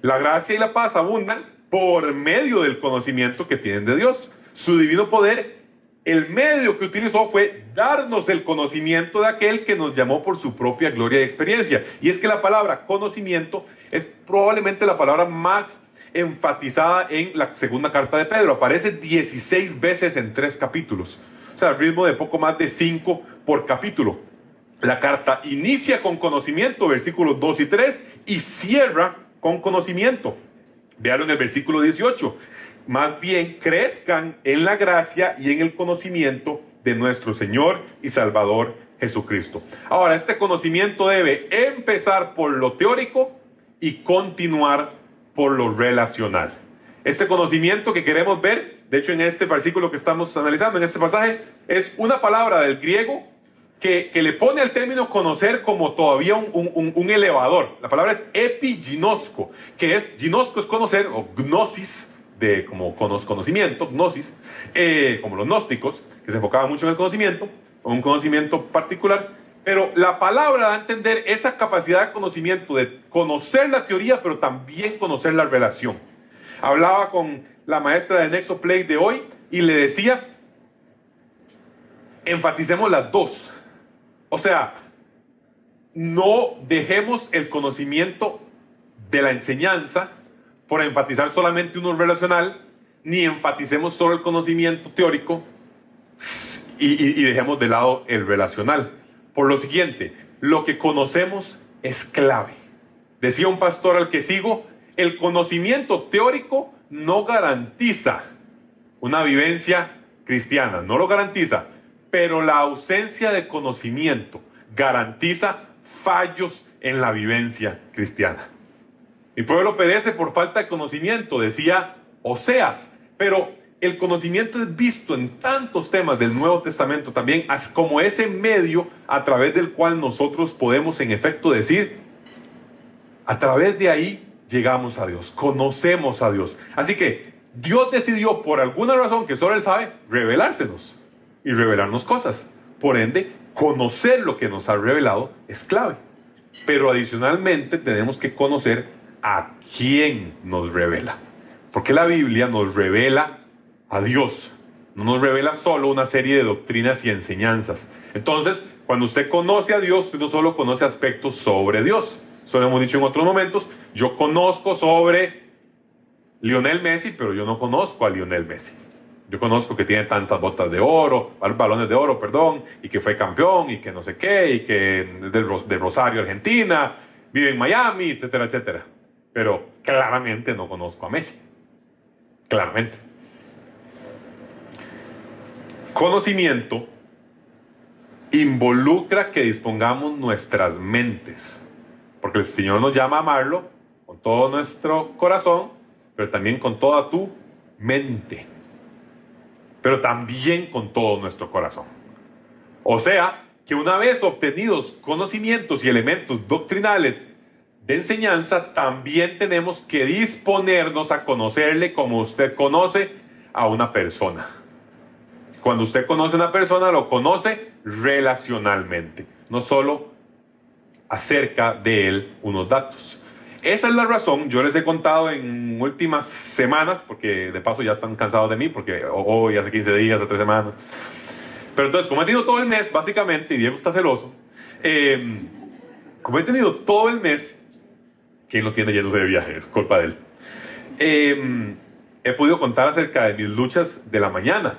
La gracia y la paz abundan por medio del conocimiento que tienen de Dios. Su divino poder, el medio que utilizó fue darnos el conocimiento de aquel que nos llamó por su propia gloria y experiencia. Y es que la palabra conocimiento es probablemente la palabra más enfatizada en la segunda carta de Pedro. Aparece 16 veces en 3 capítulos. O sea, al ritmo de poco más de 5 por capítulo. La carta inicia con conocimiento, versículos 2 y 3, y cierra con conocimiento. Vean en el versículo 18. Más bien crezcan en la gracia y en el conocimiento de nuestro Señor y Salvador Jesucristo. Ahora, este conocimiento debe empezar por lo teórico y continuar por lo relacional. Este conocimiento que queremos ver, de hecho en este versículo que estamos analizando, en este pasaje, es una palabra del griego que le pone al término conocer como todavía un elevador. La palabra es epiginosko, que es, ginosco es conocer, o gnosis, de como conocimiento, gnosis, como los gnósticos, que se enfocaban mucho en el conocimiento, o un conocimiento particular, pero la palabra da a entender esa capacidad de conocimiento, de conocer la teoría, pero también conocer la relación. Hablaba con la maestra de Nexo Play de hoy y le decía, enfaticemos las dos. O sea, no dejemos el conocimiento de la enseñanza por enfatizar solamente uno relacional, ni enfaticemos solo el conocimiento teórico y dejemos de lado el relacional. Por lo siguiente, lo que conocemos es clave. Decía un pastor al que sigo, el conocimiento teórico no garantiza una vivencia cristiana, no lo garantiza, pero la ausencia de conocimiento garantiza fallos en la vivencia cristiana. Mi pueblo perece por falta de conocimiento, decía Oseas, pero el conocimiento es visto en tantos temas del Nuevo Testamento también como ese medio a través del cual nosotros podemos en efecto decir, a través de ahí llegamos a Dios, conocemos a Dios. Así que Dios decidió por alguna razón que solo Él sabe revelársenos y revelarnos cosas. Por ende, conocer lo que nos ha revelado es clave. Pero adicionalmente tenemos que conocer a quién nos revela. Porque la Biblia nos revela a Dios. No nos revela solo una serie de doctrinas y enseñanzas. Entonces, cuando usted conoce a Dios, usted no solo conoce aspectos sobre Dios. Eso lo hemos dicho en otros momentos. Yo conozco sobre Lionel Messi, pero yo no conozco a Lionel Messi. Yo conozco que tiene tantas botas de oro, balones de oro, perdón, y que fue campeón, y que no sé qué, y que de Rosario, Argentina, vive en Miami, etcétera, etcétera. Pero claramente no conozco a Messi. Claramente. Conocimiento involucra que dispongamos nuestras mentes, porque el Señor nos llama a amarlo con todo nuestro corazón, pero también con toda tu mente, pero también con todo nuestro corazón. O sea, que una vez obtenidos conocimientos y elementos doctrinales de enseñanza, también tenemos que disponernos a conocerle como usted conoce a una persona. Cuando usted conoce a una persona, lo conoce relacionalmente, no solo acerca de él unos datos. Esa es la razón, yo les he contado en últimas semanas, porque de paso ya están cansados de mí, porque hoy hace 15 días, hace 3 semanas. Pero entonces, como he tenido todo el mes, básicamente, y Diego está celoso, como he tenido todo el mes, ¿quién lo tiene yéndose de viaje? Es culpa de él. He podido contar acerca de mis luchas de la mañana,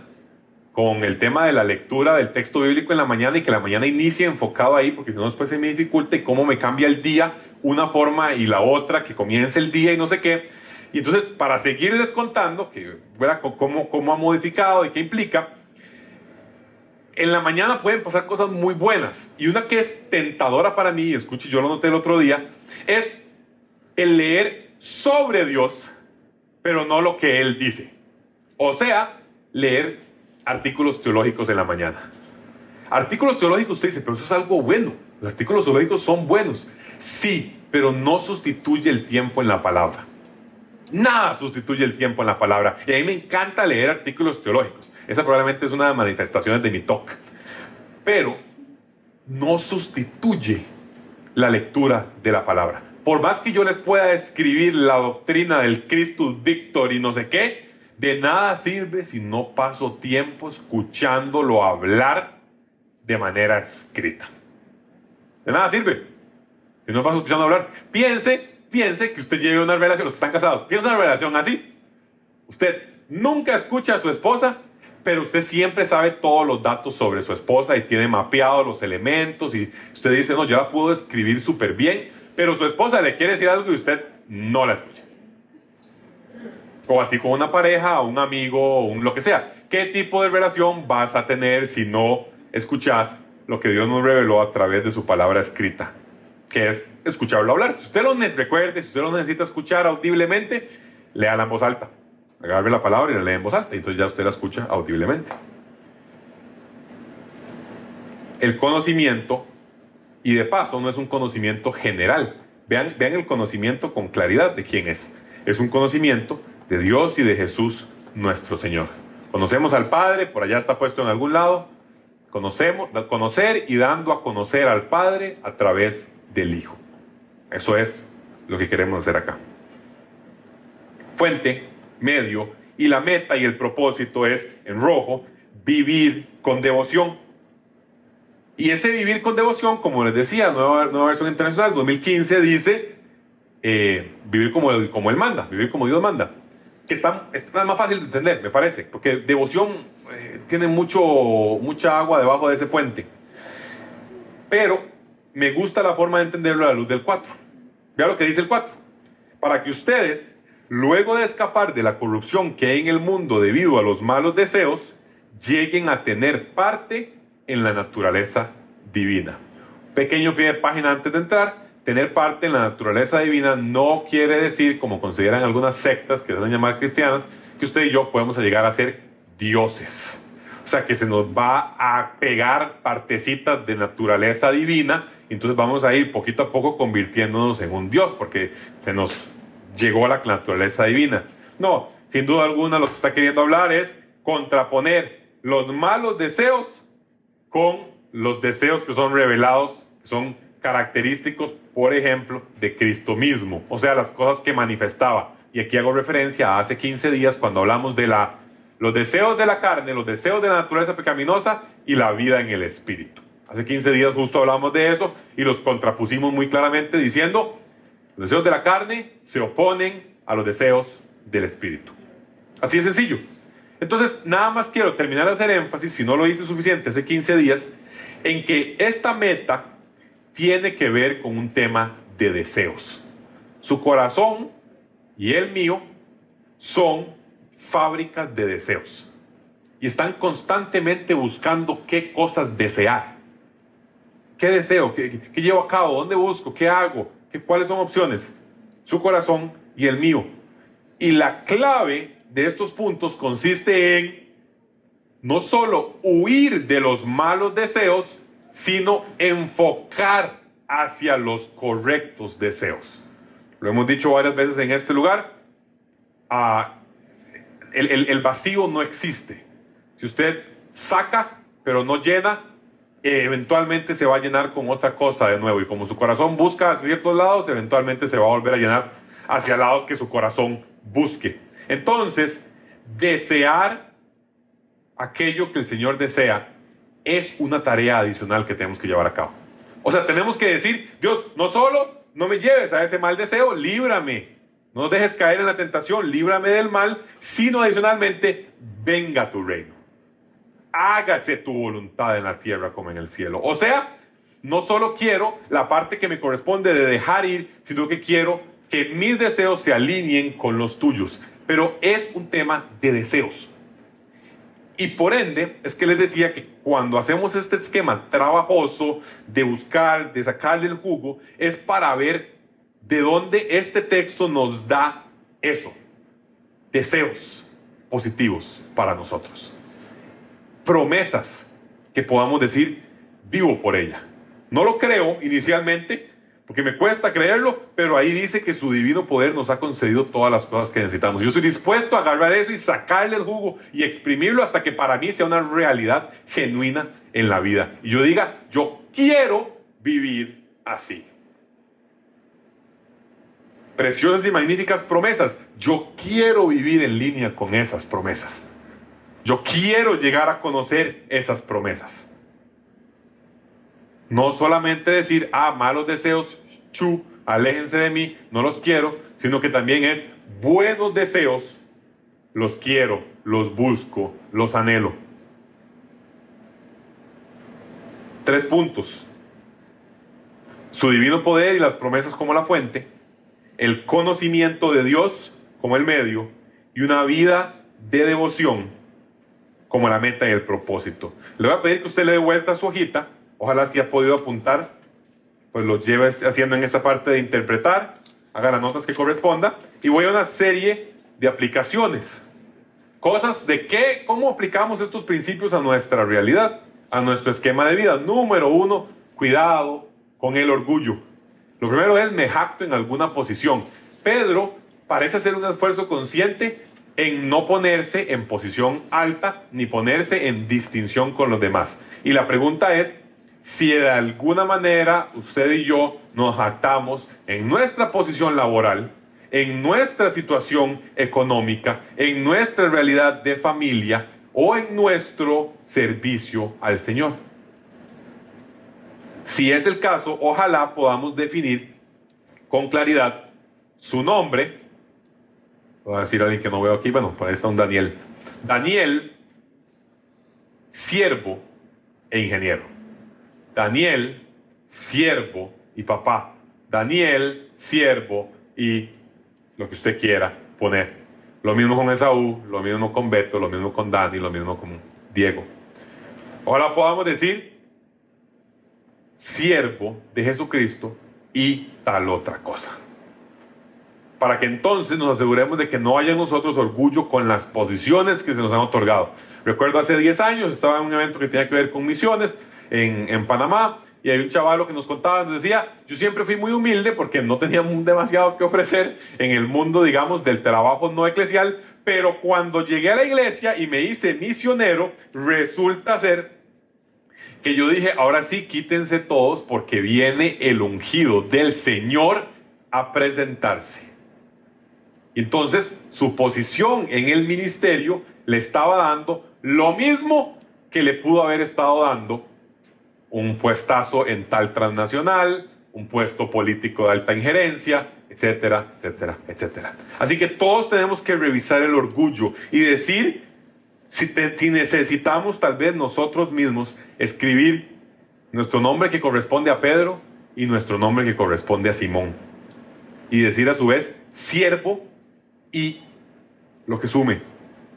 con el tema de la lectura del texto bíblico en la mañana y que la mañana inicie enfocado ahí, porque si no después se me dificulta y cómo me cambia el día una forma y la otra, que comience el día y no sé qué. Y entonces, para seguirles contando que, cómo ha modificado y qué implica, en la mañana pueden pasar cosas muy buenas. Y una que es tentadora para mí, escuche, yo lo noté el otro día, es el leer sobre Dios, pero no lo que Él dice. O sea, leer artículos teológicos en la mañana. Artículos teológicos, usted dice, pero eso es algo bueno. Los artículos teológicos son buenos. Sí, pero no sustituye el tiempo en la palabra. Nada sustituye el tiempo en la palabra. Y a mí me encanta leer artículos teológicos. Esa probablemente es una de las manifestaciones de mi TOC. Pero no sustituye la lectura de la palabra. Por más que yo les pueda escribir la doctrina del Christus Victor y no sé qué, de nada sirve si no paso tiempo escuchándolo hablar de manera escrita. De nada sirve si no paso escuchando hablar. Piense que usted lleve una relación, los que están casados, piense una relación así. Usted nunca escucha a su esposa, pero usted siempre sabe todos los datos sobre su esposa y tiene mapeados los elementos y usted dice, no, yo la puedo escribir súper bien, pero su esposa le quiere decir algo y usted no la escucha. O así con una pareja, un amigo, lo que sea. ¿Qué tipo de relación vas a tener si no escuchas lo que Dios nos reveló a través de su palabra escrita? Que es escucharlo hablar. Si usted recuerde, si usted lo necesita escuchar audiblemente, léala en voz alta. Agarre la palabra y la lee en voz alta. Y entonces ya usted la escucha audiblemente. El conocimiento, y de paso no es un conocimiento general. Vean el conocimiento con claridad de quién es. Es un conocimiento de Dios y de Jesús nuestro Señor. Conocemos al Padre, por allá está puesto en algún lado. Conocer y dando a conocer al Padre a través del Hijo. Eso es lo que queremos hacer acá. Fuente, medio y la meta y el propósito es, en rojo, vivir con devoción. Y ese vivir con devoción, como les decía, nueva versión internacional 2015 dice vivir como Él manda, vivir como Dios manda. Que es más fácil de entender, me parece, porque devoción tiene mucha agua debajo de ese puente. Pero me gusta la forma de entenderlo a la luz del 4. Vea lo que dice el 4. Para que ustedes, luego de escapar de la corrupción que hay en el mundo debido a los malos deseos, lleguen a tener parte en la naturaleza divina. Pequeño pie de página antes de entrar. Tener parte en la naturaleza divina no quiere decir, como consideran algunas sectas que se van a llamar cristianas, que usted y yo podemos llegar a ser dioses. O sea, que se nos va a pegar partecitas de naturaleza divina, y entonces vamos a ir poquito a poco convirtiéndonos en un dios, porque se nos llegó a la naturaleza divina. No, sin duda alguna lo que está queriendo hablar es contraponer los malos deseos con los deseos que son revelados, que son característicos, por ejemplo, de Cristo mismo, o sea, las cosas que manifestaba. Y aquí hago referencia a hace 15 días cuando hablamos de los deseos de la carne, los deseos de la naturaleza pecaminosa y la vida en el Espíritu. Hace 15 días justo hablamos de eso y los contrapusimos muy claramente diciendo, los deseos de la carne se oponen a los deseos del Espíritu. Así de sencillo. Entonces, nada más quiero terminar de hacer énfasis, si no lo hice suficiente hace 15 días, en que esta meta tiene que ver con un tema de deseos. Su corazón y el mío son fábricas de deseos. Y están constantemente buscando qué cosas desear. ¿Qué deseo? ¿Qué llevo a cabo? ¿Dónde busco? ¿Qué hago? ¿Cuáles son opciones? Su corazón y el mío. Y la clave de estos puntos consiste en no solo huir de los malos deseos, sino enfocar hacia los correctos deseos. Lo hemos dicho varias veces en este lugar. El vacío no existe. Si usted saca, pero no llena, eventualmente se va a llenar con otra cosa de nuevo. Y como su corazón busca hacia ciertos lados, eventualmente se va a volver a llenar hacia lados que su corazón busque. Entonces, desear aquello que el Señor desea es una tarea adicional que tenemos que llevar a cabo. O sea, tenemos que decir, Dios, no solo no me lleves a ese mal deseo, líbrame. No dejes caer en la tentación, líbrame del mal, sino adicionalmente, venga tu reino. Hágase tu voluntad en la tierra como en el cielo. O sea, no solo quiero la parte que me corresponde de dejar ir, sino que quiero que mis deseos se alineen con los tuyos. Pero es un tema de deseos. Y por ende, es que les decía que cuando hacemos este esquema trabajoso de buscar, de sacarle el jugo, es para ver de dónde este texto nos da eso. Deseos positivos para nosotros. Promesas que podamos decir, vivo por ella. No lo creo inicialmente, porque me cuesta creerlo, pero ahí dice que su divino poder nos ha concedido todas las cosas que necesitamos. Yo estoy dispuesto a agarrar eso y sacarle el jugo y exprimirlo hasta que para mí sea una realidad genuina en la vida. Y yo diga, yo quiero vivir así. Preciosas y magníficas promesas. Yo quiero vivir en línea con esas promesas. Yo quiero llegar a conocer esas promesas. No solamente decir, malos deseos, aléjense de mí, no los quiero, sino que también es buenos deseos, los quiero, los busco, los anhelo. 3 puntos. Su divino poder y las promesas como la fuente, el conocimiento de Dios como el medio y una vida de devoción como la meta y el propósito. Le voy a pedir que usted le dé vuelta a su hojita. Ojalá si ha podido apuntar, pues lo lleve haciendo en esa parte de interpretar, haga las notas que corresponda, y voy a una serie de aplicaciones. Cosas de cómo aplicamos estos principios a nuestra realidad, a nuestro esquema de vida. Número 1, cuidado con el orgullo. Lo primero es, me jacto en alguna posición. Pedro parece hacer un esfuerzo consciente en no ponerse en posición alta, ni ponerse en distinción con los demás. Y la pregunta es, si de alguna manera usted y yo nos jactamos en nuestra posición laboral, en nuestra situación económica, en nuestra realidad de familia o en nuestro servicio al Señor. Si es el caso, ojalá podamos definir con claridad su nombre. Voy a decir a alguien que no veo aquí, bueno, pues ahí está un Daniel. Daniel, siervo e ingeniero. Daniel, siervo y papá. Daniel, siervo y lo que usted quiera poner. Lo mismo con Esaú, lo mismo con Beto, lo mismo con Dani, lo mismo con Diego. Ahora podamos decir siervo de Jesucristo y tal otra cosa. Para que entonces nos aseguremos de que no haya en nosotros orgullo con las posiciones que se nos han otorgado. Recuerdo hace 10 años estaba en un evento que tenía que ver con misiones en Panamá, y hay un chavalo que nos contaba, nos decía, yo siempre fui muy humilde porque no tenía demasiado que ofrecer en el mundo, digamos, del trabajo no eclesial, pero cuando llegué a la iglesia y me hice misionero, resulta ser que yo dije, ahora sí, quítense todos porque viene el ungido del Señor a presentarse. Entonces, su posición en el ministerio le estaba dando lo mismo que le pudo haber estado dando un puestazo en tal transnacional, un puesto político de alta injerencia, etcétera, etcétera, etcétera. Así que todos tenemos que revisar el orgullo y decir si necesitamos tal vez nosotros mismos escribir nuestro nombre que corresponde a Pedro y nuestro nombre que corresponde a Simón. Y decir a su vez, siervo y lo que sume.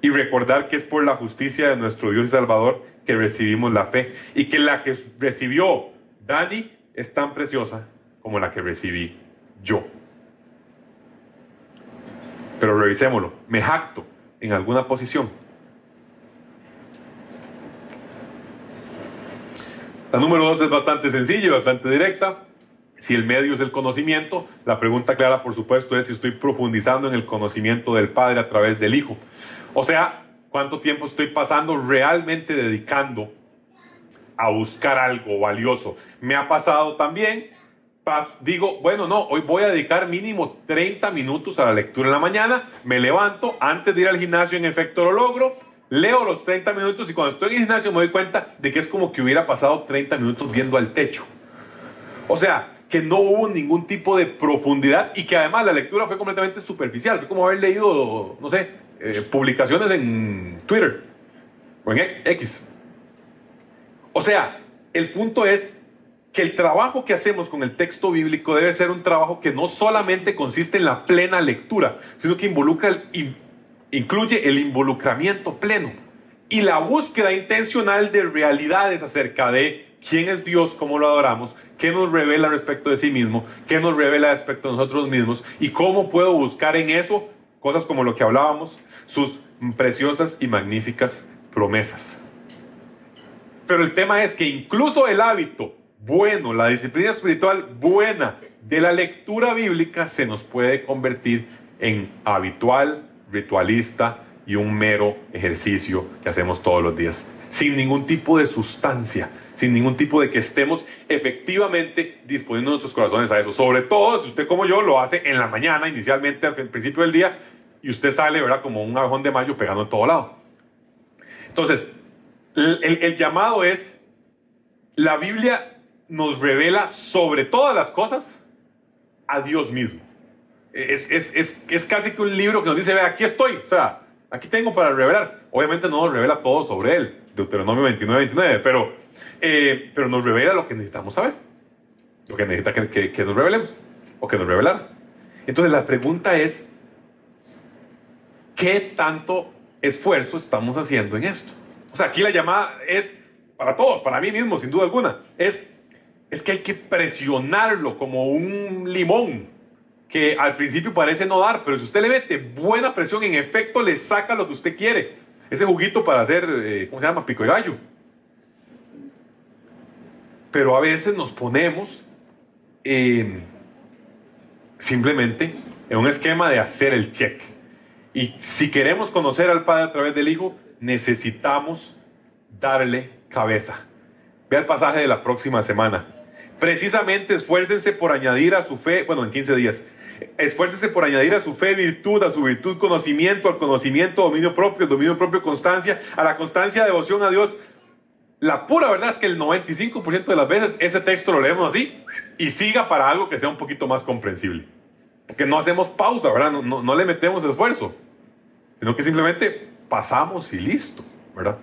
Y recordar que es por la justicia de nuestro Dios y Salvador que recibimos la fe. Y que la que recibió Dani es tan preciosa como la que recibí yo. Pero revisémoslo. ¿Me jacto en alguna posición? La número 2 es bastante sencilla y bastante directa. Si el medio es el conocimiento, la pregunta clara, por supuesto, es si estoy profundizando en el conocimiento del Padre a través del Hijo. O sea, ¿cuánto tiempo estoy pasando realmente dedicando a buscar algo valioso. Me ha pasado también, digo, bueno, no, hoy voy a dedicar mínimo 30 minutos a la lectura en la mañana, me levanto, antes de ir al gimnasio en efecto lo logro, leo los 30 minutos y cuando estoy en el gimnasio me doy cuenta de que es como que hubiera pasado 30 minutos viendo al techo. O sea, que no hubo ningún tipo de profundidad y que además la lectura fue completamente superficial. Fue como haber leído, no sé, publicaciones en Twitter o en X. O sea, el punto es que el trabajo que hacemos con el texto bíblico debe ser un trabajo que no solamente consiste en la plena lectura, sino que incluye el involucramiento pleno y la búsqueda intencional de realidades acerca de quién es Dios, cómo lo adoramos, qué nos revela respecto de sí mismo, qué nos revela respecto de nosotros mismos y cómo puedo buscar en eso cosas como lo que hablábamos, sus preciosas y magníficas promesas. Pero el tema es que incluso el hábito bueno, la disciplina espiritual buena de la lectura bíblica se nos puede convertir en habitual, ritualista y un mero ejercicio que hacemos todos los días, sin ningún tipo de sustancia, sin ningún tipo de que estemos efectivamente disponiendo nuestros corazones a eso. Sobre todo si usted como yo lo hace en la mañana, inicialmente al principio del día, y usted sale, ¿verdad?, como un abejón de mayo pegando en todo lado. Entonces, el llamado es, la Biblia nos revela sobre todas las cosas a Dios mismo. Es casi que un libro que nos dice, ve, aquí estoy, o sea, aquí tengo para revelar. Obviamente no nos revela todo sobre él, Deuteronomio 29, pero nos revela lo que necesitamos saber, lo que necesita que nos revelemos, o que nos revelaran. Entonces la pregunta es, ¿qué tanto esfuerzo estamos haciendo en esto? O sea, aquí la llamada es para todos, para mí mismo, sin duda alguna, es que hay que presionarlo como un limón que al principio parece no dar, pero si usted le mete buena presión, en efecto le saca lo que usted quiere. Ese juguito para hacer, ¿cómo se llama? Pico de gallo. Pero a veces nos ponemos simplemente en un esquema de hacer el check. Y si queremos conocer al Padre a través del Hijo, necesitamos darle cabeza. Ve al pasaje de la próxima semana. Precisamente esfuércense por añadir a su fe, bueno, en 15 días, esfuércense por añadir a su fe virtud, a su virtud conocimiento, al conocimiento dominio propio constancia, a la constancia devoción a Dios. La pura verdad es que el 95% de las veces ese texto lo leemos así y siga para algo que sea un poquito más comprensible. Porque no hacemos pausa, ¿verdad? No le metemos esfuerzo, sino que simplemente pasamos y listo, ¿verdad?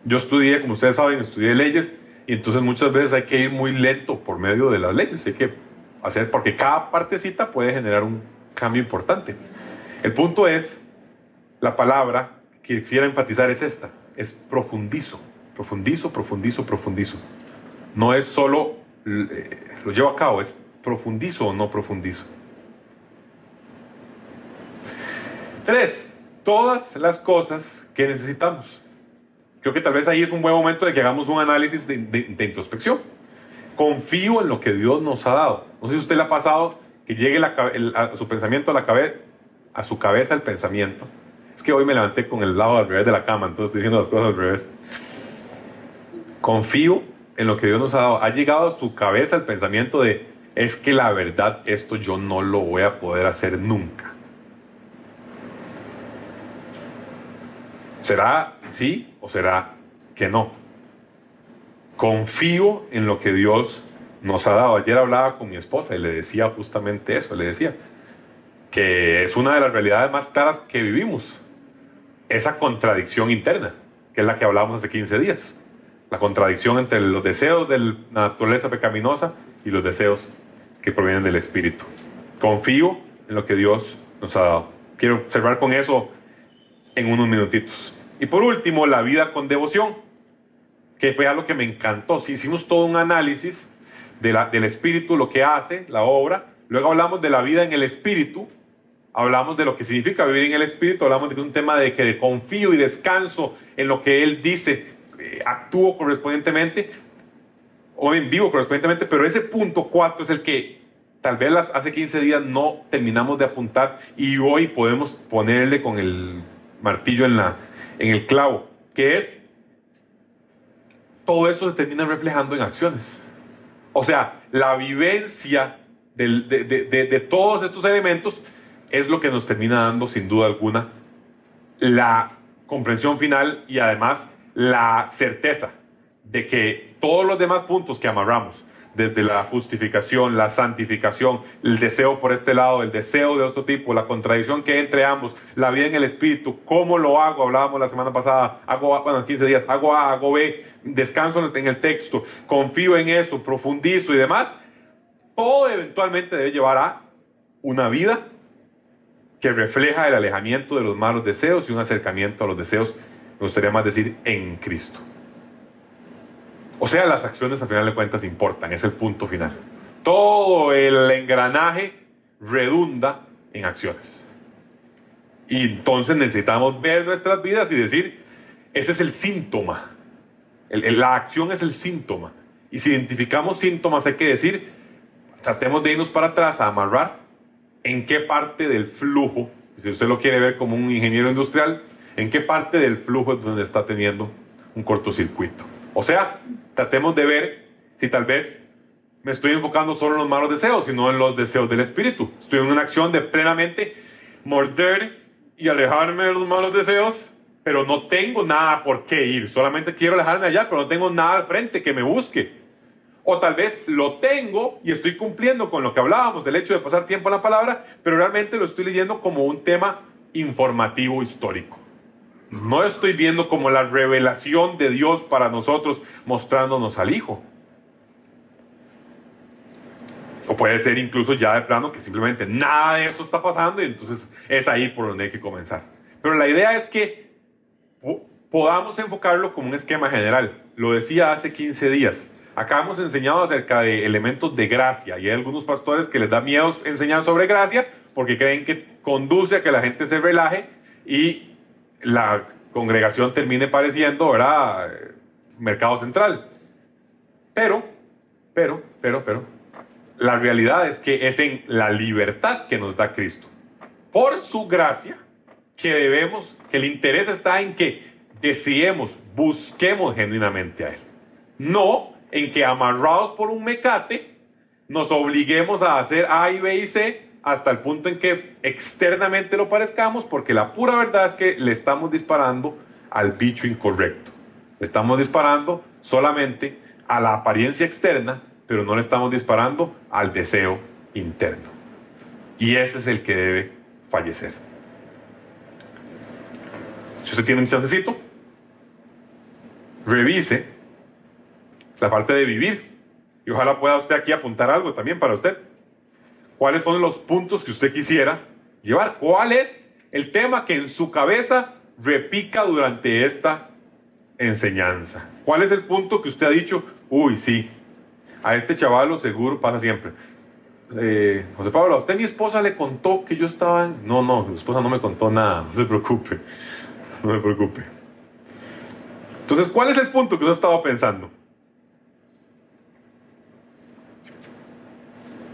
Yo estudié, como ustedes saben, estudié leyes y entonces muchas veces hay que ir muy lento por medio de las leyes. Hay que hacer, porque cada partecita puede generar un cambio importante. El punto es, la palabra que quisiera enfatizar es esta, es profundizo. No es solo lo llevo a cabo, es profundizo o no profundizo. 3, todas las cosas que necesitamos. Creo que tal vez ahí es un buen momento de que hagamos un análisis de introspección. Confío en lo que Dios nos ha dado. No sé si a usted le ha pasado que llegue a su pensamiento a su cabeza el pensamiento. Es que hoy me levanté con el lado al revés de la cama, entonces estoy diciendo las cosas al revés. Confío en lo que Dios nos ha dado. Ha llegado a su cabeza el pensamiento de, es que la verdad, esto yo no lo voy a poder hacer nunca. ¿Será sí o será que no? Confío en lo que Dios nos ha dado. Ayer hablaba con mi esposa y le decía justamente eso. Le decía que es una de las realidades más claras que vivimos. Esa contradicción interna, que es la que hablábamos hace 15 días. La contradicción entre los deseos de la naturaleza pecaminosa y los deseos que provienen del Espíritu. Confío en lo que Dios nos ha dado. Quiero cerrar con eso en unos minutitos. Y por último, la vida con devoción, que fue algo que me encantó. Sí, hicimos todo un análisis del Espíritu, lo que hace, la obra. Luego hablamos de la vida en el Espíritu. Hablamos de lo que significa vivir en el Espíritu. Hablamos de que es un tema de que confío y descanso en lo que Él dice. Actúo correspondientemente, o bien vivo correspondientemente, pero ese punto 4 es el que tal vez hace 15 días no terminamos de apuntar y hoy podemos ponerle con el martillo en el clavo, que es todo eso se termina reflejando en acciones. O sea, la vivencia de todos estos elementos es lo que nos termina dando, sin duda alguna, la comprensión final y además la certeza de que todos los demás puntos que amarramos, desde la justificación, la santificación, el deseo por este lado, el deseo de otro tipo, la contradicción que hay entre ambos, la vida en el espíritu, cómo lo hago, hablábamos la semana pasada, hago, bueno, 15 días, hago A, hago B, descanso en el texto, confío en eso, profundizo y demás, todo eventualmente debe llevar a una vida que refleja el alejamiento de los malos deseos y un acercamiento a los deseos, me gustaría más decir, en Cristo. O sea, las acciones al final de cuentas importan, es el punto final. Todo el engranaje redunda en acciones. Y entonces necesitamos ver nuestras vidas y decir, ese es el síntoma. La acción es el síntoma. Y si identificamos síntomas, hay que decir, tratemos de irnos para atrás a amarrar en qué parte del flujo, si usted lo quiere ver como un ingeniero industrial, en qué parte del flujo es donde está teniendo un cortocircuito. O sea, tratemos de ver si tal vez me estoy enfocando solo en los malos deseos y no en los deseos del espíritu. Estoy en una acción de plenamente morder y alejarme de los malos deseos, pero no tengo nada por qué ir. Solamente quiero alejarme allá, pero no tengo nada al frente que me busque. O tal vez lo tengo y estoy cumpliendo con lo que hablábamos del hecho de pasar tiempo en la palabra, pero realmente lo estoy leyendo como un tema informativo histórico. No estoy viendo como la revelación de Dios para nosotros mostrándonos al Hijo. O puede ser incluso ya de plano que simplemente nada de eso está pasando y entonces es ahí por donde hay que comenzar. Pero la idea es que podamos enfocarlo como un esquema general. Lo decía hace 15 días. Acá hemos enseñado acerca de elementos de gracia y hay algunos pastores que les da miedo enseñar sobre gracia porque creen que conduce a que la gente se relaje y la congregación termine pareciendo, ¿verdad?, mercado central. Pero, la realidad es que es en la libertad que nos da Cristo, por su gracia, que el interés está en que deseemos, busquemos genuinamente a Él. No en que amarrados por un mecate nos obliguemos a hacer A y B y C hasta el punto en que externamente lo parezcamos, porque la pura verdad es que le estamos disparando al bicho incorrecto. Le estamos disparando solamente a la apariencia externa, pero no le estamos disparando al deseo interno. Y ese es el que debe fallecer. Si usted tiene un chancecito, revise la parte de vivir. Y ojalá pueda usted aquí apuntar algo también para usted. ¿Cuáles son los puntos que usted quisiera llevar? ¿Cuál es el tema que en su cabeza repica durante esta enseñanza? ¿Cuál es el punto que usted ha dicho, uy, sí, a este chavalo seguro pasa siempre? José Pablo, ¿a usted mi esposa le contó que yo estaba en...? No, mi esposa no me contó nada, no se preocupe, no se preocupe. Entonces, ¿cuál es el punto que usted ha estado pensando?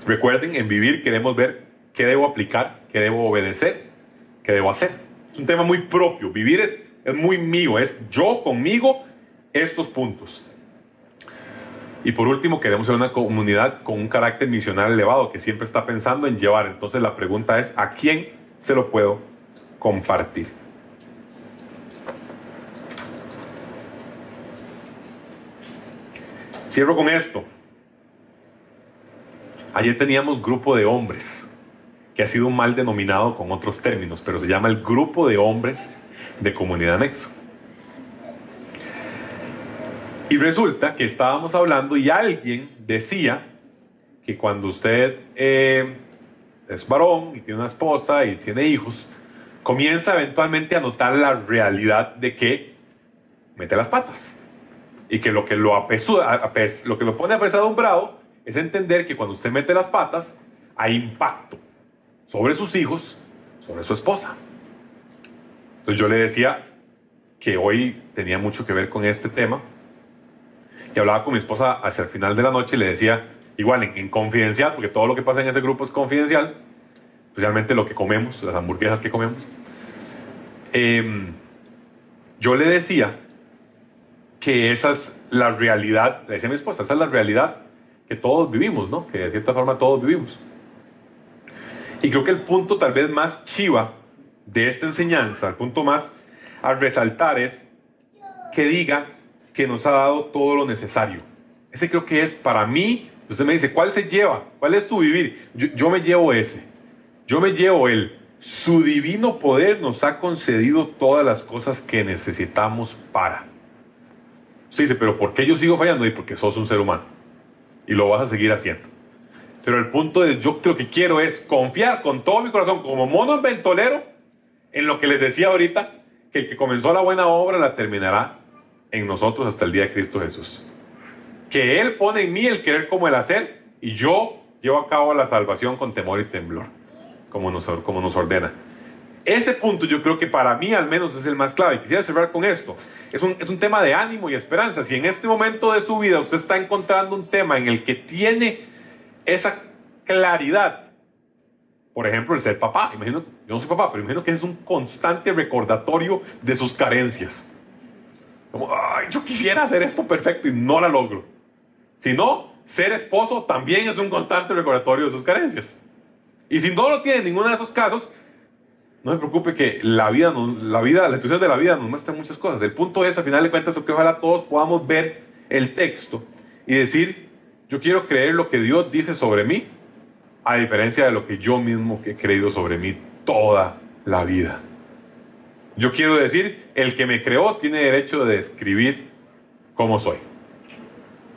Recuerden, en vivir queremos ver qué debo aplicar, qué debo obedecer, qué debo hacer. Es un tema muy propio. Vivir es muy mío, es yo conmigo estos puntos. Y por último, queremos ser una comunidad con un carácter misional elevado que siempre está pensando en llevar. Entonces la pregunta es, ¿a quién se lo puedo compartir? Cierro con esto. Ayer teníamos grupo de hombres, que ha sido un mal denominado con otros términos, pero se llama el grupo de hombres de Comunidad Nexo. Y resulta que estábamos hablando y alguien decía que cuando usted es varón y tiene una esposa y tiene hijos, comienza eventualmente a notar la realidad de que mete las patas. Y que lo que lo pone apesadumbrado es entender que cuando usted mete las patas, hay impacto sobre sus hijos, sobre su esposa. Entonces yo le decía que hoy tenía mucho que ver con este tema. Y hablaba con mi esposa hacia el final de la noche y le decía, igual en confidencial, porque todo lo que pasa en ese grupo es confidencial, especialmente lo que comemos, las hamburguesas que comemos. Yo le decía que esa es la realidad, le decía a mi esposa, esa es la realidad que todos vivimos, ¿no? Que de cierta forma todos vivimos. Y creo que el punto tal vez más chiva de esta enseñanza, el punto más a resaltar es que diga que nos ha dado todo lo necesario. Ese creo que es para mí. Usted me dice, ¿cuál se lleva? ¿Cuál es tu vivir? Yo me llevo ese. Yo me llevo su divino poder nos ha concedido todas las cosas que necesitamos para. Usted dice, pero ¿por qué yo sigo fallando? Y porque sos un ser humano. Y lo vas a seguir haciendo. Pero el punto es, yo lo que quiero es confiar con todo mi corazón, como mono ventolero, en lo que les decía ahorita, que el que comenzó la buena obra la terminará en nosotros hasta el día de Cristo Jesús. Que Él pone en mí el querer como el hacer, y yo llevo a cabo la salvación con temor y temblor, como nos ordena. Ese punto yo creo que para mí al menos es el más clave. Quisiera cerrar con esto. Es un tema de ánimo y esperanza. Si en este momento de su vida usted está encontrando un tema en el que tiene esa claridad, por ejemplo, el ser papá. Yo no soy papá, pero imagino que es un constante recordatorio de sus carencias. Como, ay, yo quisiera hacer esto perfecto y no la logro. Si no, ser esposo también es un constante recordatorio de sus carencias. Y si no lo tiene en ninguno de esos casos, no se preocupe que la situación de la vida nos muestra muchas cosas. El punto es, al final de cuentas, que ojalá todos podamos ver el texto y decir, yo quiero creer lo que Dios dice sobre mí, a diferencia de lo que yo mismo he creído sobre mí toda la vida. Yo quiero decir, el que me creó tiene derecho de describir cómo soy.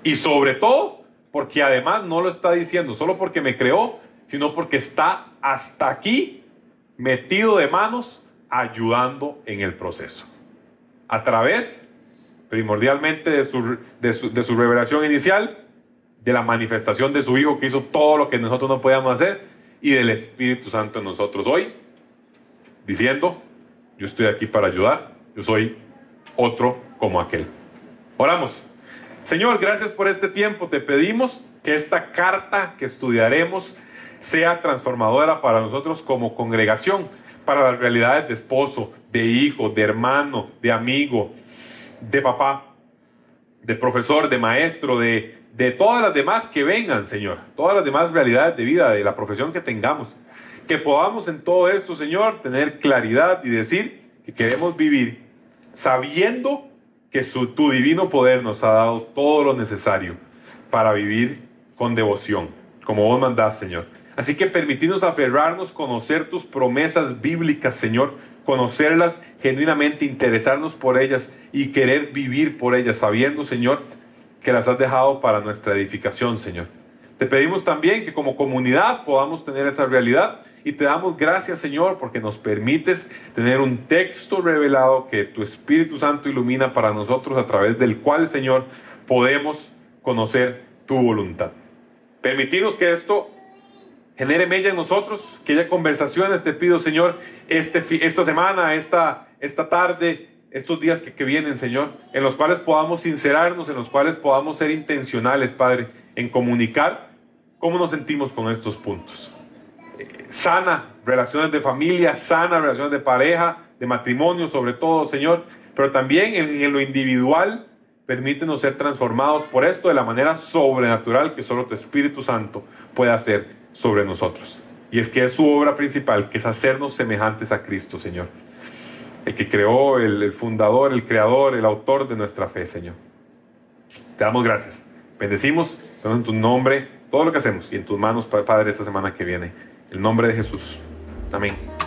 Y sobre todo, porque además no lo está diciendo solo porque me creó, sino porque está hasta aquí metido de manos, ayudando en el proceso. A través, primordialmente, de su revelación inicial, de la manifestación de su Hijo que hizo todo lo que nosotros no podíamos hacer, y del Espíritu Santo en nosotros hoy, diciendo, yo estoy aquí para ayudar, yo soy otro como aquel. Oramos. Señor, gracias por este tiempo. Te pedimos que esta carta que estudiaremos sea transformadora para nosotros como congregación, para las realidades de esposo, de hijo, de hermano, de amigo, de papá, de profesor, de maestro, de todas las demás que vengan, Señor, todas las demás realidades de vida, de la profesión que tengamos, que podamos en todo esto, Señor, tener claridad y decir que queremos vivir sabiendo que tu divino poder nos ha dado todo lo necesario para vivir con devoción, como vos mandás, Señor. Así que permitirnos aferrarnos, conocer tus promesas bíblicas, Señor, conocerlas genuinamente, interesarnos por ellas y querer vivir por ellas, sabiendo, Señor, que las has dejado para nuestra edificación, Señor. Te pedimos también que como comunidad podamos tener esa realidad y te damos gracias, Señor, porque nos permites tener un texto revelado que tu Espíritu Santo ilumina para nosotros, a través del cual, Señor, podemos conocer tu voluntad. Permitirnos que esto genere mella en nosotros, que haya conversaciones. Te pido, Señor, esta semana, esta tarde, estos días que vienen, Señor, en los cuales podamos sincerarnos, en los cuales podamos ser intencionales, Padre, en comunicar cómo nos sentimos con estos puntos. Sana relaciones de familia, sana relaciones de pareja, de matrimonio sobre todo, Señor, pero también en lo individual, permítenos ser transformados por esto de la manera sobrenatural que solo tu Espíritu Santo puede hacer sobre nosotros. Y es que es su obra principal, que es hacernos semejantes a Cristo, Señor. El que creó, el fundador, el creador, el autor de nuestra fe, Señor. Te damos gracias. Bendecimos en tu nombre todo lo que hacemos y en tus manos, Padre, esta semana que viene. En el nombre de Jesús. Amén.